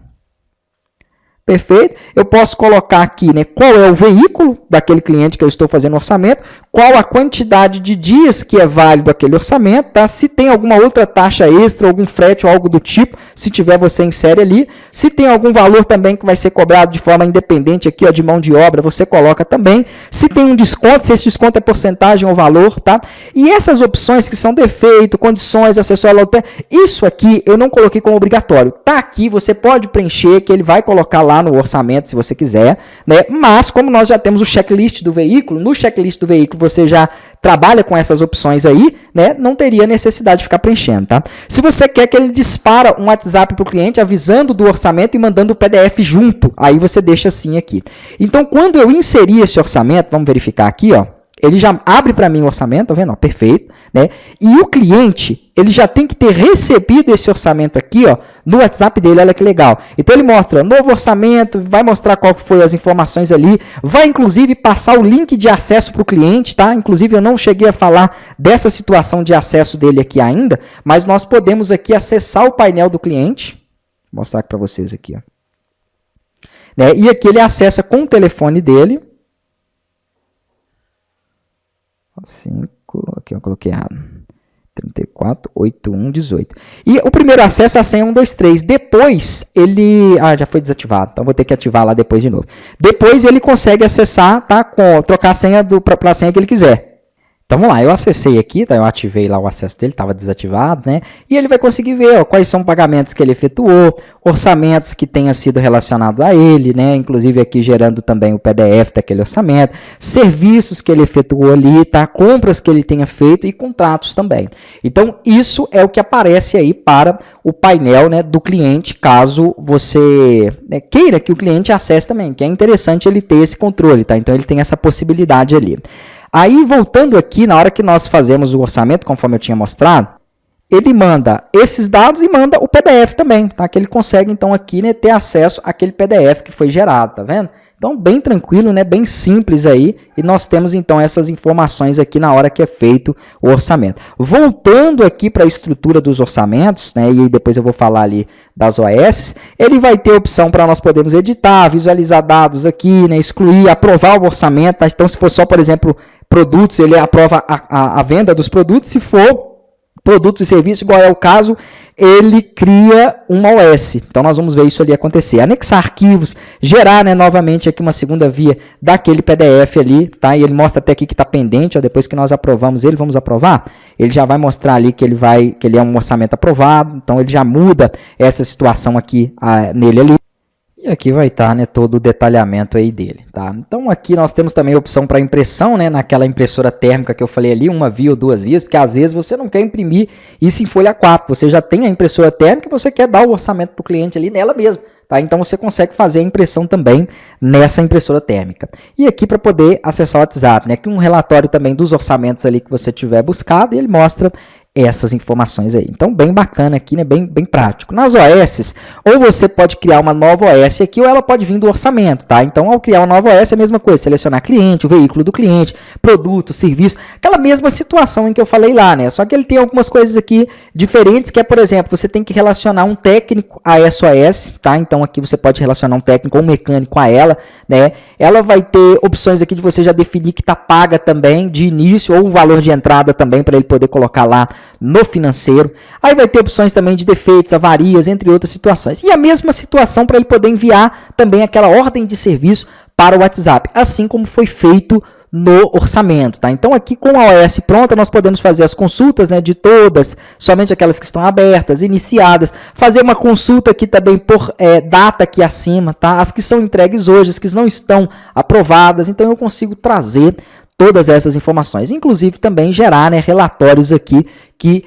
Perfeito? Eu posso colocar aqui, né, qual é o veículo daquele cliente que eu estou fazendo orçamento, qual a quantidade de dias que é válido aquele orçamento, tá? Se tem alguma outra taxa extra, algum frete ou algo do tipo, se tiver você insere ali. Se tem algum valor também que vai ser cobrado de forma independente aqui, ó, de mão de obra, você coloca também. Se tem um desconto, se esse desconto é porcentagem ou valor, tá? E essas opções que são defeito, condições, acessório, isso aqui eu não coloquei como obrigatório. Tá aqui, você pode preencher, que ele vai colocar lá no orçamento, se você quiser, né? Mas como nós já temos o checklist do veículo, no checklist do veículo você já trabalha com essas opções aí, né? Não teria necessidade de ficar preenchendo, tá? Se você quer que ele dispara um WhatsApp para o cliente avisando do orçamento e mandando o PDF junto, aí você deixa assim aqui. Então, quando eu inserir esse orçamento, vamos verificar aqui, ó, ele já abre para mim o orçamento, tá vendo? Ó, perfeito, né? E o cliente, ele já tem que ter recebido esse orçamento aqui, ó, no WhatsApp dele, olha que legal. Então ele mostra novo orçamento, vai mostrar qual que foi as informações ali, vai inclusive passar o link de acesso para o cliente, tá? Inclusive eu não cheguei a falar dessa situação de acesso dele aqui ainda, mas nós podemos aqui acessar o painel do cliente, vou mostrar aqui para vocês aqui, ó. Né? E aqui ele acessa com o telefone dele. 5, aqui eu coloquei errado, 34. 648118. E o primeiro acesso é a senha 123. Depois ele... já foi desativado, então vou ter que ativar lá depois de novo. Depois ele consegue acessar, tá? Trocar a senha para a senha que ele quiser. Então vamos lá, eu acessei aqui, tá? Eu ativei lá o acesso dele, estava desativado, né? E ele vai conseguir ver quais são pagamentos que ele efetuou, orçamentos que tenham sido relacionados a ele, né? Inclusive aqui gerando também o PDF daquele orçamento, serviços que ele efetuou ali, tá? Compras que ele tenha feito e contratos também. Então isso é o que aparece aí para o painel, né, do cliente, caso você, né, queira que o cliente acesse também, que é interessante ele ter esse controle, tá? Então ele tem essa possibilidade ali. Aí, voltando aqui, na hora que nós fazemos o orçamento, conforme eu tinha mostrado, ele manda esses dados e manda o PDF também, tá? Que ele consegue, então, aqui, né, ter acesso àquele PDF que foi gerado, tá vendo? Então, bem tranquilo, né, bem simples aí, e nós temos, então, essas informações aqui na hora que é feito o orçamento. Voltando aqui para a estrutura dos orçamentos, né, e depois eu vou falar ali das OS, ele vai ter opção para nós podermos editar, visualizar dados aqui, né, excluir, aprovar o orçamento, tá? Então, se for só, por exemplo, produtos, ele aprova a venda dos produtos. Se for produtos e serviços, igual é o caso, ele cria uma OS. Então, nós vamos ver isso ali acontecer. Anexar arquivos, gerar, né, novamente aqui uma segunda via daquele PDF ali, tá? E ele mostra até aqui que está pendente, ó, depois que nós aprovamos ele, vamos aprovar, ele já vai mostrar ali que ele é um orçamento aprovado, então ele já muda essa situação aqui nele ali. E aqui vai estar, né, todo o detalhamento aí dele, tá? Então aqui nós temos também a opção para impressão, né, naquela impressora térmica que eu falei ali, uma via ou duas vias, porque às vezes você não quer imprimir isso em folha 4, você já tem a impressora térmica e você quer dar o orçamento para o cliente ali nela mesmo, tá? Então você consegue fazer a impressão também nessa impressora térmica. E aqui para poder acessar o WhatsApp, né, aqui um relatório também dos orçamentos ali que você tiver buscado e ele mostra essas informações aí. Então, bem bacana aqui, né? Bem prático. Nas OS, ou você pode criar uma nova OS aqui, ou ela pode vir do orçamento, tá? Então, ao criar uma nova OS, é a mesma coisa, selecionar cliente, o veículo do cliente, produto, serviço, aquela mesma situação em que eu falei lá, né? Só que ele tem algumas coisas aqui diferentes, que é, por exemplo, você tem que relacionar um técnico a essa OS, tá? Então, aqui você pode relacionar um técnico ou um mecânico a ela, né? Ela vai ter opções aqui de você já definir que está paga também de início, ou o valor de entrada também, para ele poder colocar lá no financeiro. Aí vai ter opções também de defeitos, avarias, entre outras situações. E a mesma situação para ele poder enviar também aquela ordem de serviço para o WhatsApp, assim como foi feito no orçamento, tá? Então aqui com a OS pronta nós podemos fazer as consultas, né, de todas, somente aquelas que estão abertas, iniciadas, fazer uma consulta aqui também por data aqui acima, tá? As que são entregues hoje, as que não estão aprovadas, então eu consigo trazer todas essas informações, inclusive também gerar, né, relatórios aqui que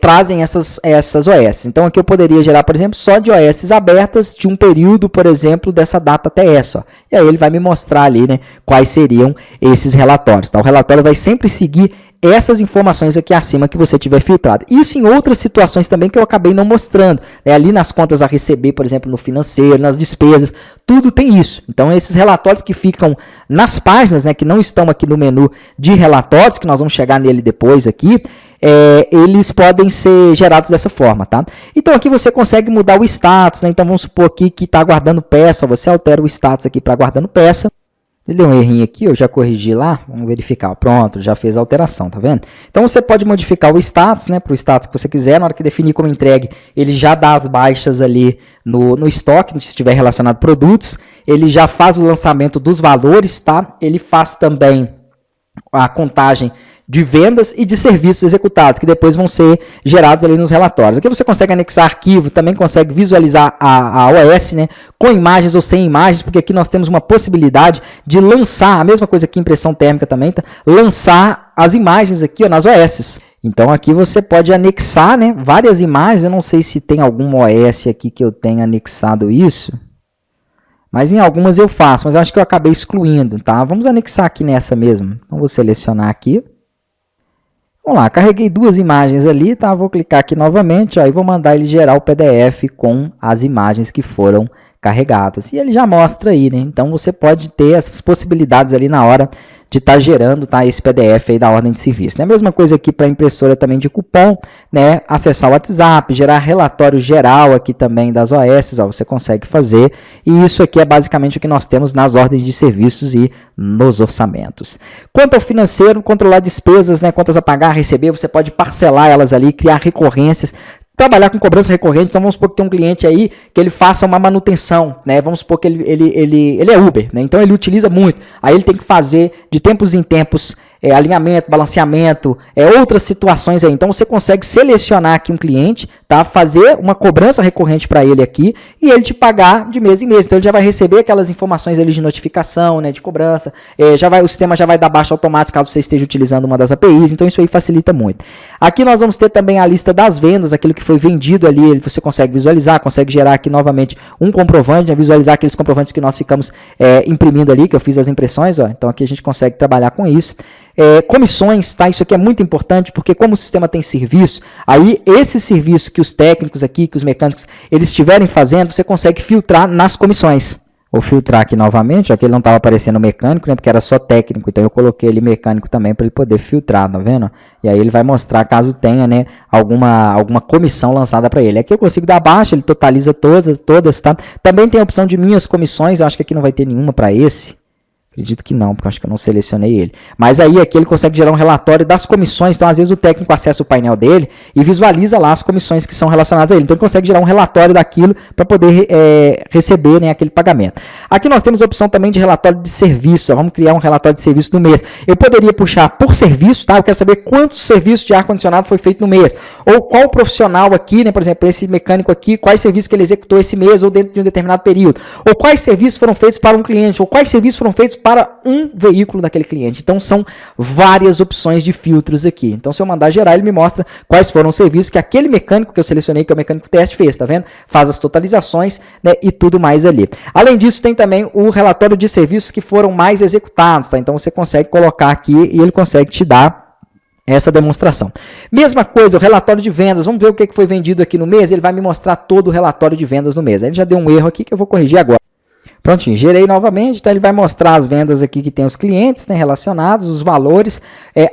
trazem essas OS. Então aqui eu poderia gerar, por exemplo, só de OS abertas de um período, por exemplo, dessa data até essa. E aí ele vai me mostrar ali, né, quais seriam esses relatórios. Tá? O relatório vai sempre seguir essas informações aqui acima que você tiver filtrado. Isso em outras situações também que eu acabei não mostrando. Né? Ali nas contas a receber, por exemplo, no financeiro, nas despesas, tudo tem isso. Então, esses relatórios que ficam nas páginas, né, que não estão aqui no menu de relatórios, que nós vamos chegar nele depois aqui, eles podem ser gerados dessa forma, tá? Então, aqui você consegue mudar o status, né? Então, vamos supor aqui que está aguardando peça, você altera o status aqui para aguardando peça. Ele deu um errinho aqui, eu já corrigi lá, vamos verificar. Pronto, já fez a alteração, tá vendo? Então você pode modificar o status, né, para o status que você quiser. Na hora que definir como entregue, ele já dá as baixas ali no estoque, se estiver relacionado a produtos. Ele já faz o lançamento dos valores, tá? Ele faz também a contagem de vendas e de serviços executados, que depois vão ser gerados ali nos relatórios. Aqui você consegue anexar arquivo, também consegue visualizar a OS, né, com imagens ou sem imagens, porque aqui nós temos uma possibilidade de lançar, a mesma coisa aqui, impressão térmica também, tá? Lançar as imagens aqui, ó, nas OS. Então aqui você pode anexar, né, várias imagens. Eu não sei se tem alguma OS aqui que eu tenha anexado isso, mas em algumas eu faço, mas eu acho que eu acabei excluindo, tá? Vamos anexar aqui nessa mesmo. Então vou selecionar aqui. Vamos lá, carreguei duas imagens ali, tá? Vou clicar aqui novamente, ó, e vou mandar ele gerar o PDF com as imagens que foram carregadas. E ele já mostra aí, né? Então você pode ter essas possibilidades ali na hora de estar gerando, tá, esse PDF aí da ordem de serviço. Né? A mesma coisa aqui para impressora também de cupom, né? Acessar o WhatsApp, gerar relatório geral aqui também das OS, ó, você consegue fazer. E isso aqui é basicamente o que nós temos nas ordens de serviços e nos orçamentos. Quanto ao financeiro, controlar despesas, né, contas a pagar, receber, você pode parcelar elas ali, criar recorrências, trabalhar com cobrança recorrente. Então vamos supor que tem um cliente aí que ele faça uma manutenção, né? Vamos supor que ele é Uber, né? Então ele utiliza muito. Aí ele tem que fazer de tempos em tempos alinhamento, balanceamento, outras situações aí. Então você consegue selecionar aqui um cliente, tá? Fazer uma cobrança recorrente para ele aqui e ele te pagar de mês em mês. Então ele já vai receber aquelas informações ali de notificação, né, de cobrança. O sistema já vai dar baixa automática caso você esteja utilizando uma das APIs. Então isso aí facilita muito. Aqui nós vamos ter também a lista das vendas, aquilo que foi vendido ali, você consegue visualizar, consegue gerar aqui novamente um comprovante, né, visualizar aqueles comprovantes que nós ficamos imprimindo ali, que eu fiz as impressões, ó. Então aqui a gente consegue trabalhar com isso. Comissões, tá? Isso aqui é muito importante, porque como o sistema tem serviço, aí esse serviço que os técnicos aqui, que os mecânicos, eles estiverem fazendo, você consegue filtrar nas comissões. Vou filtrar aqui novamente, ó, que ele não estava aparecendo mecânico, né, porque era só técnico, então eu coloquei ele mecânico também para ele poder filtrar, tá vendo? E aí ele vai mostrar caso tenha, né, alguma comissão lançada para ele. Aqui eu consigo dar baixa, ele totaliza todas, tá? Também tem a opção de minhas comissões, eu acho que aqui não vai ter nenhuma para esse. Acredito que não, porque eu acho que eu não selecionei ele. Mas aí aqui ele consegue gerar um relatório das comissões. Então, às vezes, o técnico acessa o painel dele e visualiza lá as comissões que são relacionadas a ele. Então, ele consegue gerar um relatório daquilo para poder receber, né, aquele pagamento. Aqui nós temos a opção também de relatório de serviço. Vamos criar um relatório de serviço do mês. Eu poderia puxar por serviço, tá? Eu quero saber quantos serviços de ar-condicionado foi feito no mês. Ou qual profissional aqui, né, por exemplo, esse mecânico aqui, quais serviços que ele executou esse mês ou dentro de um determinado período. Ou quais serviços foram feitos para um cliente. Ou quais serviços foram feitos para um veículo daquele cliente. Então, são várias opções de filtros aqui. Então, se eu mandar gerar, ele me mostra quais foram os serviços que aquele mecânico que eu selecionei, que é o mecânico teste, fez, tá vendo? Faz as totalizações, né, e tudo mais ali. Além disso, tem também o relatório de serviços que foram mais executados, tá? Então, você consegue colocar aqui e ele consegue te dar essa demonstração. Mesma coisa, o relatório de vendas. Vamos ver o que foi vendido aqui no mês. Ele vai me mostrar todo o relatório de vendas no mês. Ele já deu um erro aqui que eu vou corrigir agora. Prontinho, gerei novamente, então ele vai mostrar as vendas aqui que tem os clientes, né, relacionados, os valores,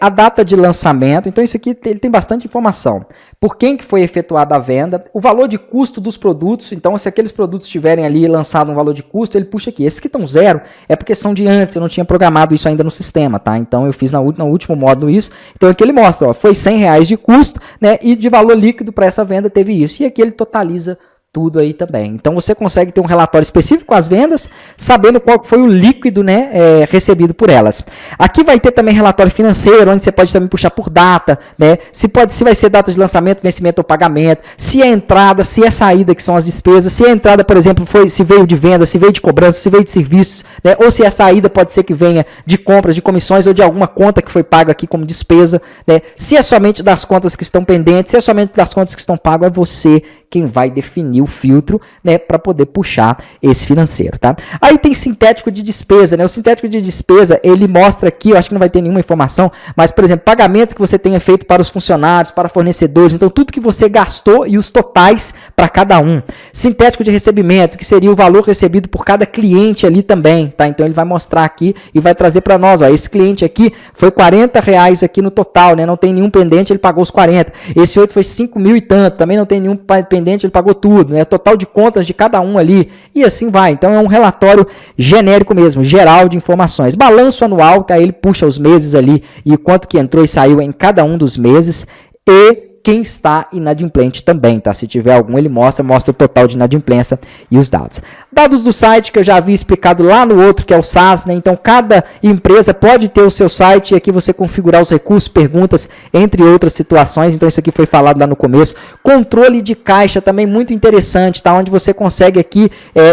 a data de lançamento. Então isso aqui ele tem bastante informação. Por quem que foi efetuada a venda, o valor de custo dos produtos. Então se aqueles produtos tiverem ali lançado um valor de custo, ele puxa aqui. Esses que estão zero é porque são de antes, eu não tinha programado isso ainda no sistema, tá? Então eu fiz no último módulo isso. Então aqui ele mostra, ó, foi R$100 de custo, né, e de valor líquido para essa venda teve isso. E aqui ele totaliza tudo aí também. Então você consegue ter um relatório específico com as vendas, sabendo qual foi o líquido, né, recebido por elas. Aqui vai ter também relatório financeiro, onde você pode também puxar por data, né, se vai ser data de lançamento, vencimento ou pagamento, se é entrada, se é saída, que são as despesas, se a entrada, por exemplo, se veio de venda, se veio de cobrança, se veio de serviços, né, ou se a saída pode ser que venha de compras, de comissões ou de alguma conta que foi paga aqui como despesa, né, se é somente das contas que estão pendentes, se é somente das contas que estão pagas, é você quem vai definir o filtro, né, para poder puxar esse financeiro, tá? Aí tem sintético de despesa, né? O sintético de despesa, ele mostra aqui, eu acho que não vai ter nenhuma informação, mas, por exemplo, pagamentos que você tenha feito para os funcionários, para fornecedores, então tudo que você gastou e os totais para cada um. Sintético de recebimento, que seria o valor recebido por cada cliente ali também, tá? Então ele vai mostrar aqui e vai trazer para nós, ó, esse cliente aqui foi R$40 aqui no total, né? Não tem nenhum pendente, ele pagou os 40. Esse outro foi 5 mil e tanto, também não tem nenhum pendente, ele pagou tudo, né? Total de contas de cada um ali, e assim vai. Então é um relatório genérico mesmo, geral de informações. Balanço anual, que aí ele puxa os meses ali e o quanto que entrou e saiu em cada um dos meses, e quem está inadimplente também, tá? Se tiver algum, ele mostra o total de inadimplência e os dados. Dados do site, que eu já havia explicado lá no outro, que é o SaaS, né? Então, cada empresa pode ter o seu site e aqui você configurar os recursos, perguntas, entre outras situações. Então, isso aqui foi falado lá no começo. Controle de caixa, também muito interessante, tá? Onde você consegue aqui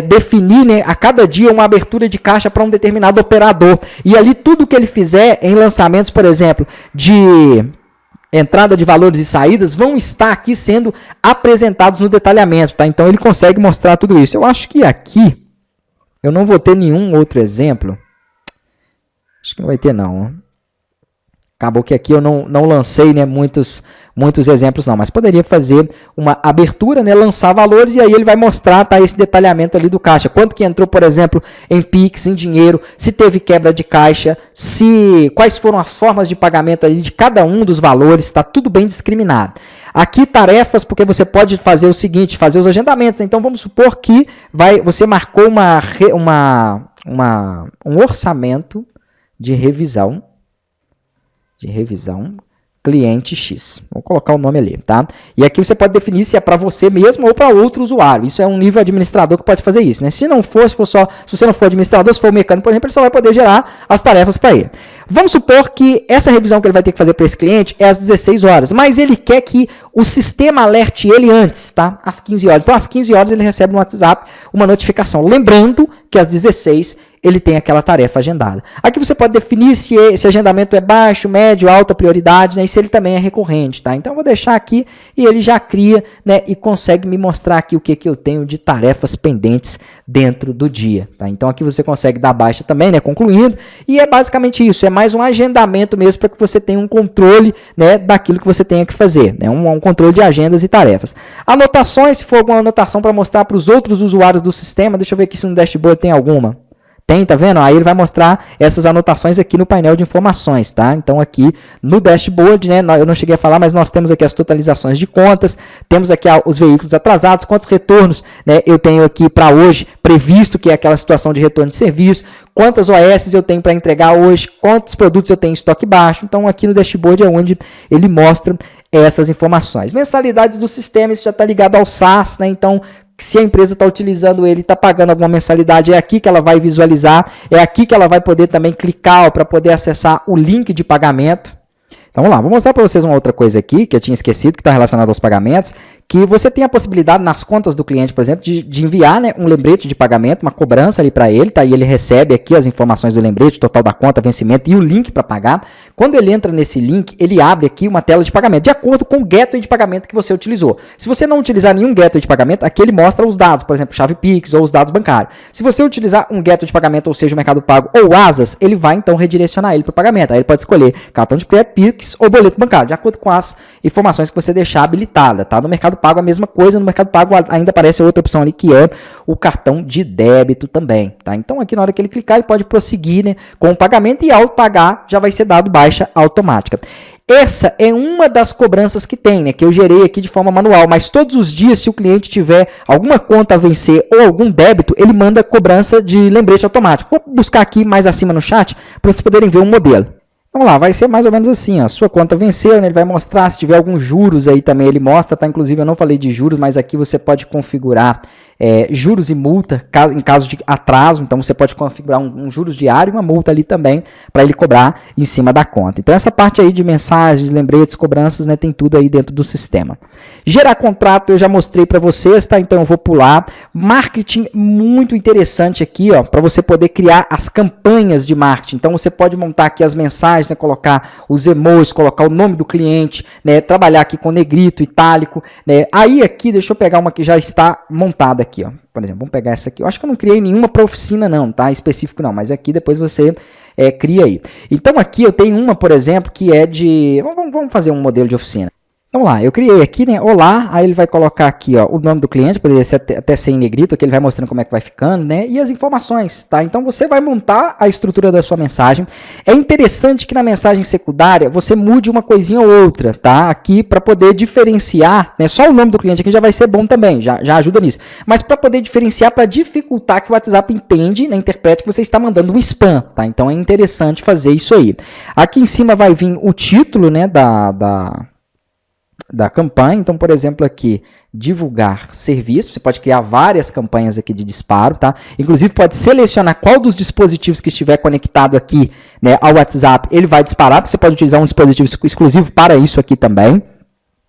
definir, né, a cada dia uma abertura de caixa para um determinado operador. E ali, tudo que ele fizer em lançamentos, por exemplo, de entrada de valores e saídas, vão estar aqui sendo apresentados no detalhamento, tá? Então ele consegue mostrar tudo isso. Eu acho que aqui eu não vou ter nenhum outro exemplo. Acho que não vai ter não. Acabou que aqui eu não lancei, né, muitos exemplos não, mas poderia fazer uma abertura, né, lançar valores e aí ele vai mostrar, tá, esse detalhamento ali do caixa. Quanto que entrou, por exemplo, em Pix, em dinheiro, se teve quebra de caixa, quais foram as formas de pagamento ali de cada um dos valores, está tudo bem discriminado. Aqui tarefas, porque você pode fazer o seguinte, fazer os agendamentos. Então vamos supor que você marcou um orçamento de revisão cliente X. Vou colocar o nome ali, tá? E aqui você pode definir se é para você mesmo ou para outro usuário. Isso é um nível administrador que pode fazer isso, né? Se você não for administrador, se for mecânico, por exemplo, ele só vai poder gerar as tarefas para ele. Vamos supor que essa revisão que ele vai ter que fazer para esse cliente é às 16 horas, mas ele quer que o sistema alerte ele antes, tá? Às 15 horas. Então, às 15 horas ele recebe no WhatsApp uma notificação, lembrando que às 16 ele tem aquela tarefa agendada. Aqui você pode definir se esse agendamento é baixo, médio, alta prioridade, né, e se ele também é recorrente, tá? Então eu vou deixar aqui e ele já cria, né, e consegue me mostrar aqui o que eu tenho de tarefas pendentes dentro do dia, tá? Então aqui você consegue dar baixa também, né, concluindo, e é basicamente isso, é mais um agendamento mesmo para que você tenha um controle, né, daquilo que você tenha que fazer, né, um controle de agendas e tarefas. Anotações, se for alguma anotação para mostrar para os outros usuários do sistema, deixa eu ver aqui se no dashboard tem alguma. Tem, tá vendo? Aí ele vai mostrar essas anotações aqui no painel de informações, tá? Então aqui no dashboard, né, eu não cheguei a falar, mas nós temos aqui as totalizações de contas, temos aqui os veículos atrasados, quantos retornos, né, eu tenho aqui para hoje previsto, que é aquela situação de retorno de serviço, quantas OS eu tenho para entregar hoje, quantos produtos eu tenho em estoque baixo. Então aqui no dashboard é onde ele mostra essas informações. Mensalidades do sistema, isso já está ligado ao SaaS, né? Então se a empresa está utilizando ele, está pagando alguma mensalidade, é aqui que ela vai visualizar, é aqui que ela vai poder também clicar para poder acessar o link de pagamento. Então vamos lá, vou mostrar para vocês uma outra coisa aqui, que eu tinha esquecido, que está relacionada aos pagamentos, que você tem a possibilidade nas contas do cliente, por exemplo, de enviar, né, um lembrete de pagamento, uma cobrança ali para ele, tá? E ele recebe aqui as informações do lembrete, total da conta, vencimento e o link para pagar. Quando ele entra nesse link, ele abre aqui uma tela de pagamento, de acordo com o gateway de pagamento que você utilizou. Se você não utilizar nenhum gateway de pagamento, aqui ele mostra os dados, por exemplo, chave Pix ou os dados bancários. Se você utilizar um gateway de pagamento, ou seja, o Mercado Pago ou Asas, ele vai então redirecionar ele para o pagamento. Aí ele pode escolher cartão de crédito, Pix ou boleto bancário, de acordo com as informações que você deixar habilitada, tá? No Mercado Pago a mesma coisa, no Mercado Pago ainda aparece outra opção ali, que é o cartão de débito também, tá? Então aqui na hora que ele clicar, ele pode prosseguir, né, com o pagamento e ao pagar já vai ser dado baixa automática. Essa é uma das cobranças que tem, né, que eu gerei aqui de forma manual, mas todos os dias, se o cliente tiver alguma conta a vencer ou algum débito, ele manda cobrança de lembrete automático. Vou buscar aqui mais acima no chat para vocês poderem ver um modelo. Vamos lá, vai ser mais ou menos assim, ó. Sua conta venceu, né? Ele vai mostrar, se tiver alguns juros aí também ele mostra, tá? Inclusive eu não falei de juros, mas aqui você pode configurar juros e multa em caso de atraso, então você pode configurar um juros diário e uma multa ali também para ele cobrar em cima da conta. Então essa parte aí de mensagens, lembretes, cobranças, né, tem tudo aí dentro do sistema. Gerar contrato eu já mostrei para vocês, tá? Então eu vou pular. Marketing muito interessante aqui, ó, para você poder criar as campanhas de marketing. Então você pode montar aqui as mensagens, né, colocar os emojis, colocar o nome do cliente, né, trabalhar aqui com negrito, itálico, né? Aí aqui, deixa eu pegar uma que já está montada aqui, ó. Por exemplo, vamos pegar essa aqui. Eu acho que eu não criei nenhuma para oficina não, tá? Específico não, mas aqui depois você cria aí. Então aqui eu tenho uma, por exemplo, que é de... Vamos fazer um modelo de oficina. Vamos lá, eu criei aqui, né, olá, aí ele vai colocar aqui, ó, o nome do cliente, poderia ser até ser em negrito, aqui ele vai mostrando como é que vai ficando, né, e as informações, tá? Então você vai montar a estrutura da sua mensagem. É interessante que na mensagem secundária você mude uma coisinha ou outra, tá? Aqui para poder diferenciar, né, só o nome do cliente aqui já vai ser bom também, já ajuda nisso. Mas para poder diferenciar, para dificultar que o WhatsApp entende, né, interprete que você está mandando um spam, tá? Então é interessante fazer isso aí. Aqui em cima vai vir o título, né, da campanha. Então, por exemplo, aqui, divulgar serviço, você pode criar várias campanhas aqui de disparo, tá? Inclusive, pode selecionar qual dos dispositivos que estiver conectado aqui, né, ao WhatsApp, ele vai disparar, porque você pode utilizar um dispositivo exclusivo para isso aqui também.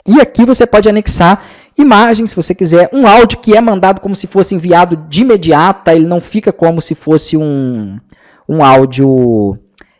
E aqui você pode anexar imagens, se você quiser, um áudio que é mandado como se fosse enviado de imediato, tá? Ele não fica como se fosse um áudio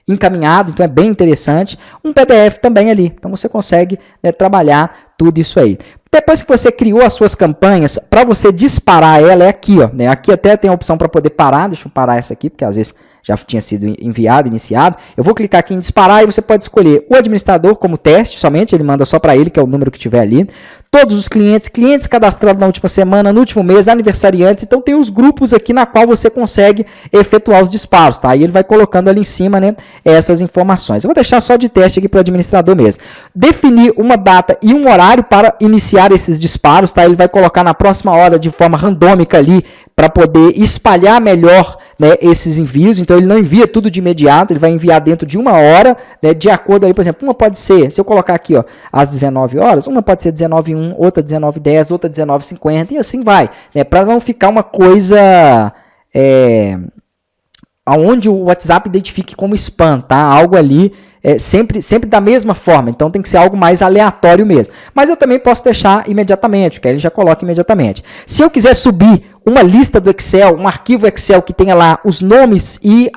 encaminhado, então é bem interessante. Um PDF também ali, então você consegue, né, trabalhar tudo isso aí. Depois que você criou as suas campanhas, para você disparar ela é aqui, ó, né? Aqui até tem a opção para poder parar, deixa eu parar essa aqui, porque às vezes já tinha sido enviado, iniciado. Eu vou clicar aqui em disparar e você pode escolher o administrador como teste somente, ele manda só para ele, que é o número que tiver ali. Todos os clientes cadastrados na última semana, no último mês, aniversariantes. Então tem os grupos aqui na qual você consegue efetuar os disparos, tá? Aí ele vai colocando ali em cima, né, essas informações. Eu vou deixar só de teste aqui para o administrador mesmo. Definir uma data e um horário para iniciar esses disparos, tá? Ele vai colocar na próxima hora de forma randômica ali para poder espalhar melhor, né, esses envios. Então ele não envia tudo de imediato, ele vai enviar dentro de uma hora, né, de acordo ali, por exemplo, uma pode ser, se eu colocar aqui, ó, às 19 horas, uma pode ser 19h01, outra 19h10, outra 19h50 e assim vai, né, para não ficar uma coisa aonde o WhatsApp identifique como spam, tá? Algo ali sempre da mesma forma, então tem que ser algo mais aleatório mesmo. Mas eu também posso deixar imediatamente, porque aí ele já coloca imediatamente. Se eu quiser subir uma lista do Excel, um arquivo Excel que tenha lá os nomes e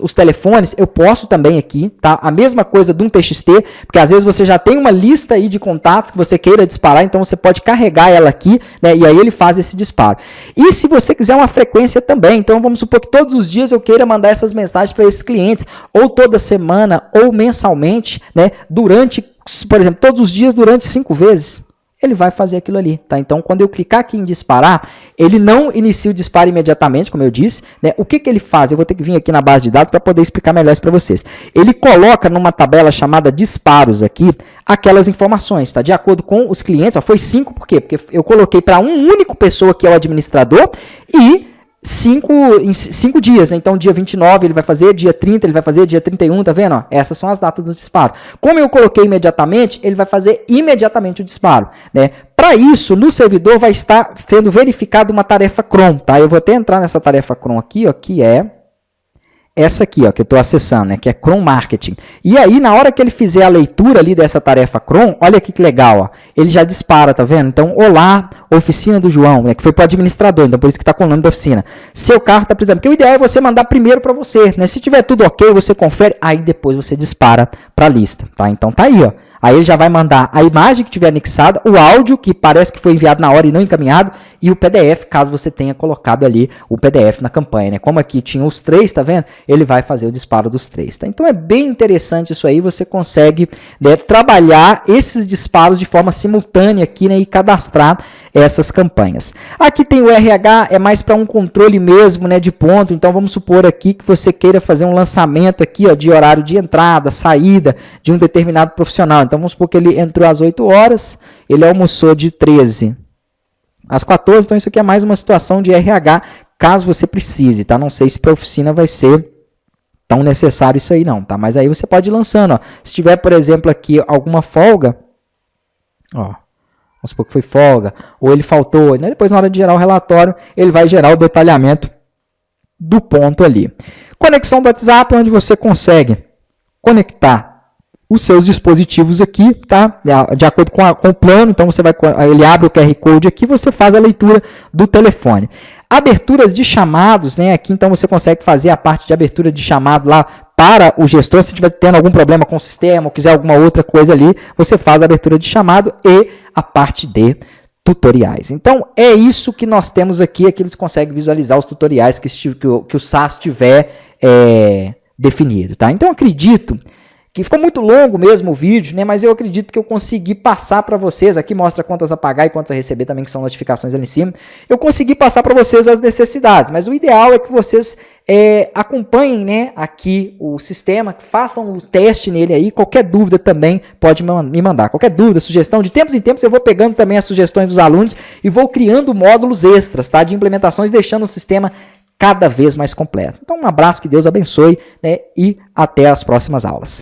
os telefones, eu posso também aqui, tá? A mesma coisa de um TXT, porque às vezes você já tem uma lista aí de contatos que você queira disparar, então você pode carregar ela aqui, né? E aí ele faz esse disparo. E se você quiser uma frequência também, então vamos supor que todos os dias eu queira mandar essas mensagens para esses clientes, ou toda semana, ou mensalmente, né? Durante, por exemplo, todos os dias durante 5 vezes. Ele vai fazer aquilo ali, tá? Então, quando eu clicar aqui em disparar, ele não inicia o disparo imediatamente, como eu disse, né? O que ele faz? Eu vou ter que vir aqui na base de dados para poder explicar melhor isso para vocês. Ele coloca numa tabela chamada disparos aqui, aquelas informações, tá? De acordo com os clientes, ó, foi 5, por quê? Porque eu coloquei para um único pessoa que é o administrador e 5 dias, né? Então dia 29 ele vai fazer, dia 30 ele vai fazer, dia 31, tá vendo? Ó, essas são as datas do disparo. Como eu coloquei imediatamente, ele vai fazer imediatamente o disparo, né? Para isso, no servidor vai estar sendo verificada uma tarefa cron, tá? Eu vou até entrar nessa tarefa cron aqui, ó, que é essa aqui, ó, que eu estou acessando, né, que é Cron Marketing. E aí, na hora que ele fizer a leitura ali dessa tarefa Cron, olha aqui que legal, ó, ele já dispara, tá vendo? Então, olá, oficina do João, né, que foi para o administrador, então por isso que está com o nome da oficina. Seu carro está precisando, porque o ideal é você mandar primeiro para você, né? Se tiver tudo ok, você confere, aí depois você dispara para a lista, tá? Então tá aí, ó. Aí ele já vai mandar a imagem que tiver anexada, o áudio, que parece que foi enviado na hora e não encaminhado, e o PDF, caso você tenha colocado ali o PDF na campanha, né? Como aqui tinha os 3, tá vendo? Ele vai fazer o disparo dos 3, tá? Então é bem interessante isso aí, você consegue, né, trabalhar esses disparos de forma simultânea aqui, né, e cadastrar essas campanhas. Aqui tem o RH, é mais para um controle mesmo, né, de ponto. Então vamos supor aqui que você queira fazer um lançamento aqui, ó, de horário de entrada, saída de um determinado profissional. Então vamos supor que ele entrou às 8 horas, ele almoçou de 13 às 14, então isso aqui é mais uma situação de RH, caso você precise, tá? Não sei se para a oficina vai ser tão necessário isso aí não, tá? Mas aí você pode ir lançando, ó. Se tiver, por exemplo, aqui alguma folga, ó, vamos supor que foi folga, ou ele faltou, né? Depois na hora de gerar o relatório, ele vai gerar o detalhamento do ponto ali. Conexão do WhatsApp, onde você consegue conectar os seus dispositivos aqui, tá? De acordo com o plano, então ele abre o QR Code aqui, você faz a leitura do telefone. Aberturas de chamados, né? Aqui então você consegue fazer a parte de abertura de chamado lá para o gestor, se estiver tendo algum problema com o sistema ou quiser alguma outra coisa ali, você faz a abertura de chamado e a parte de tutoriais. Então, é isso que nós temos aqui, aqui eles conseguem visualizar os tutoriais que o SaaS tiver definido, tá? Então, acredito que ficou muito longo mesmo o vídeo, né? Mas eu acredito que eu consegui passar para vocês, aqui mostra quantas a pagar e quantas a receber também, que são notificações ali em cima. Eu consegui passar para vocês as necessidades, mas o ideal é que vocês acompanhem, né, aqui o sistema, façam o teste nele aí, qualquer dúvida também pode me mandar, qualquer dúvida, sugestão, de tempos em tempos eu vou pegando também as sugestões dos alunos e vou criando módulos extras, tá, de implementações, deixando o sistema cada vez mais completo. Então um abraço, que Deus abençoe, né, e até as próximas aulas.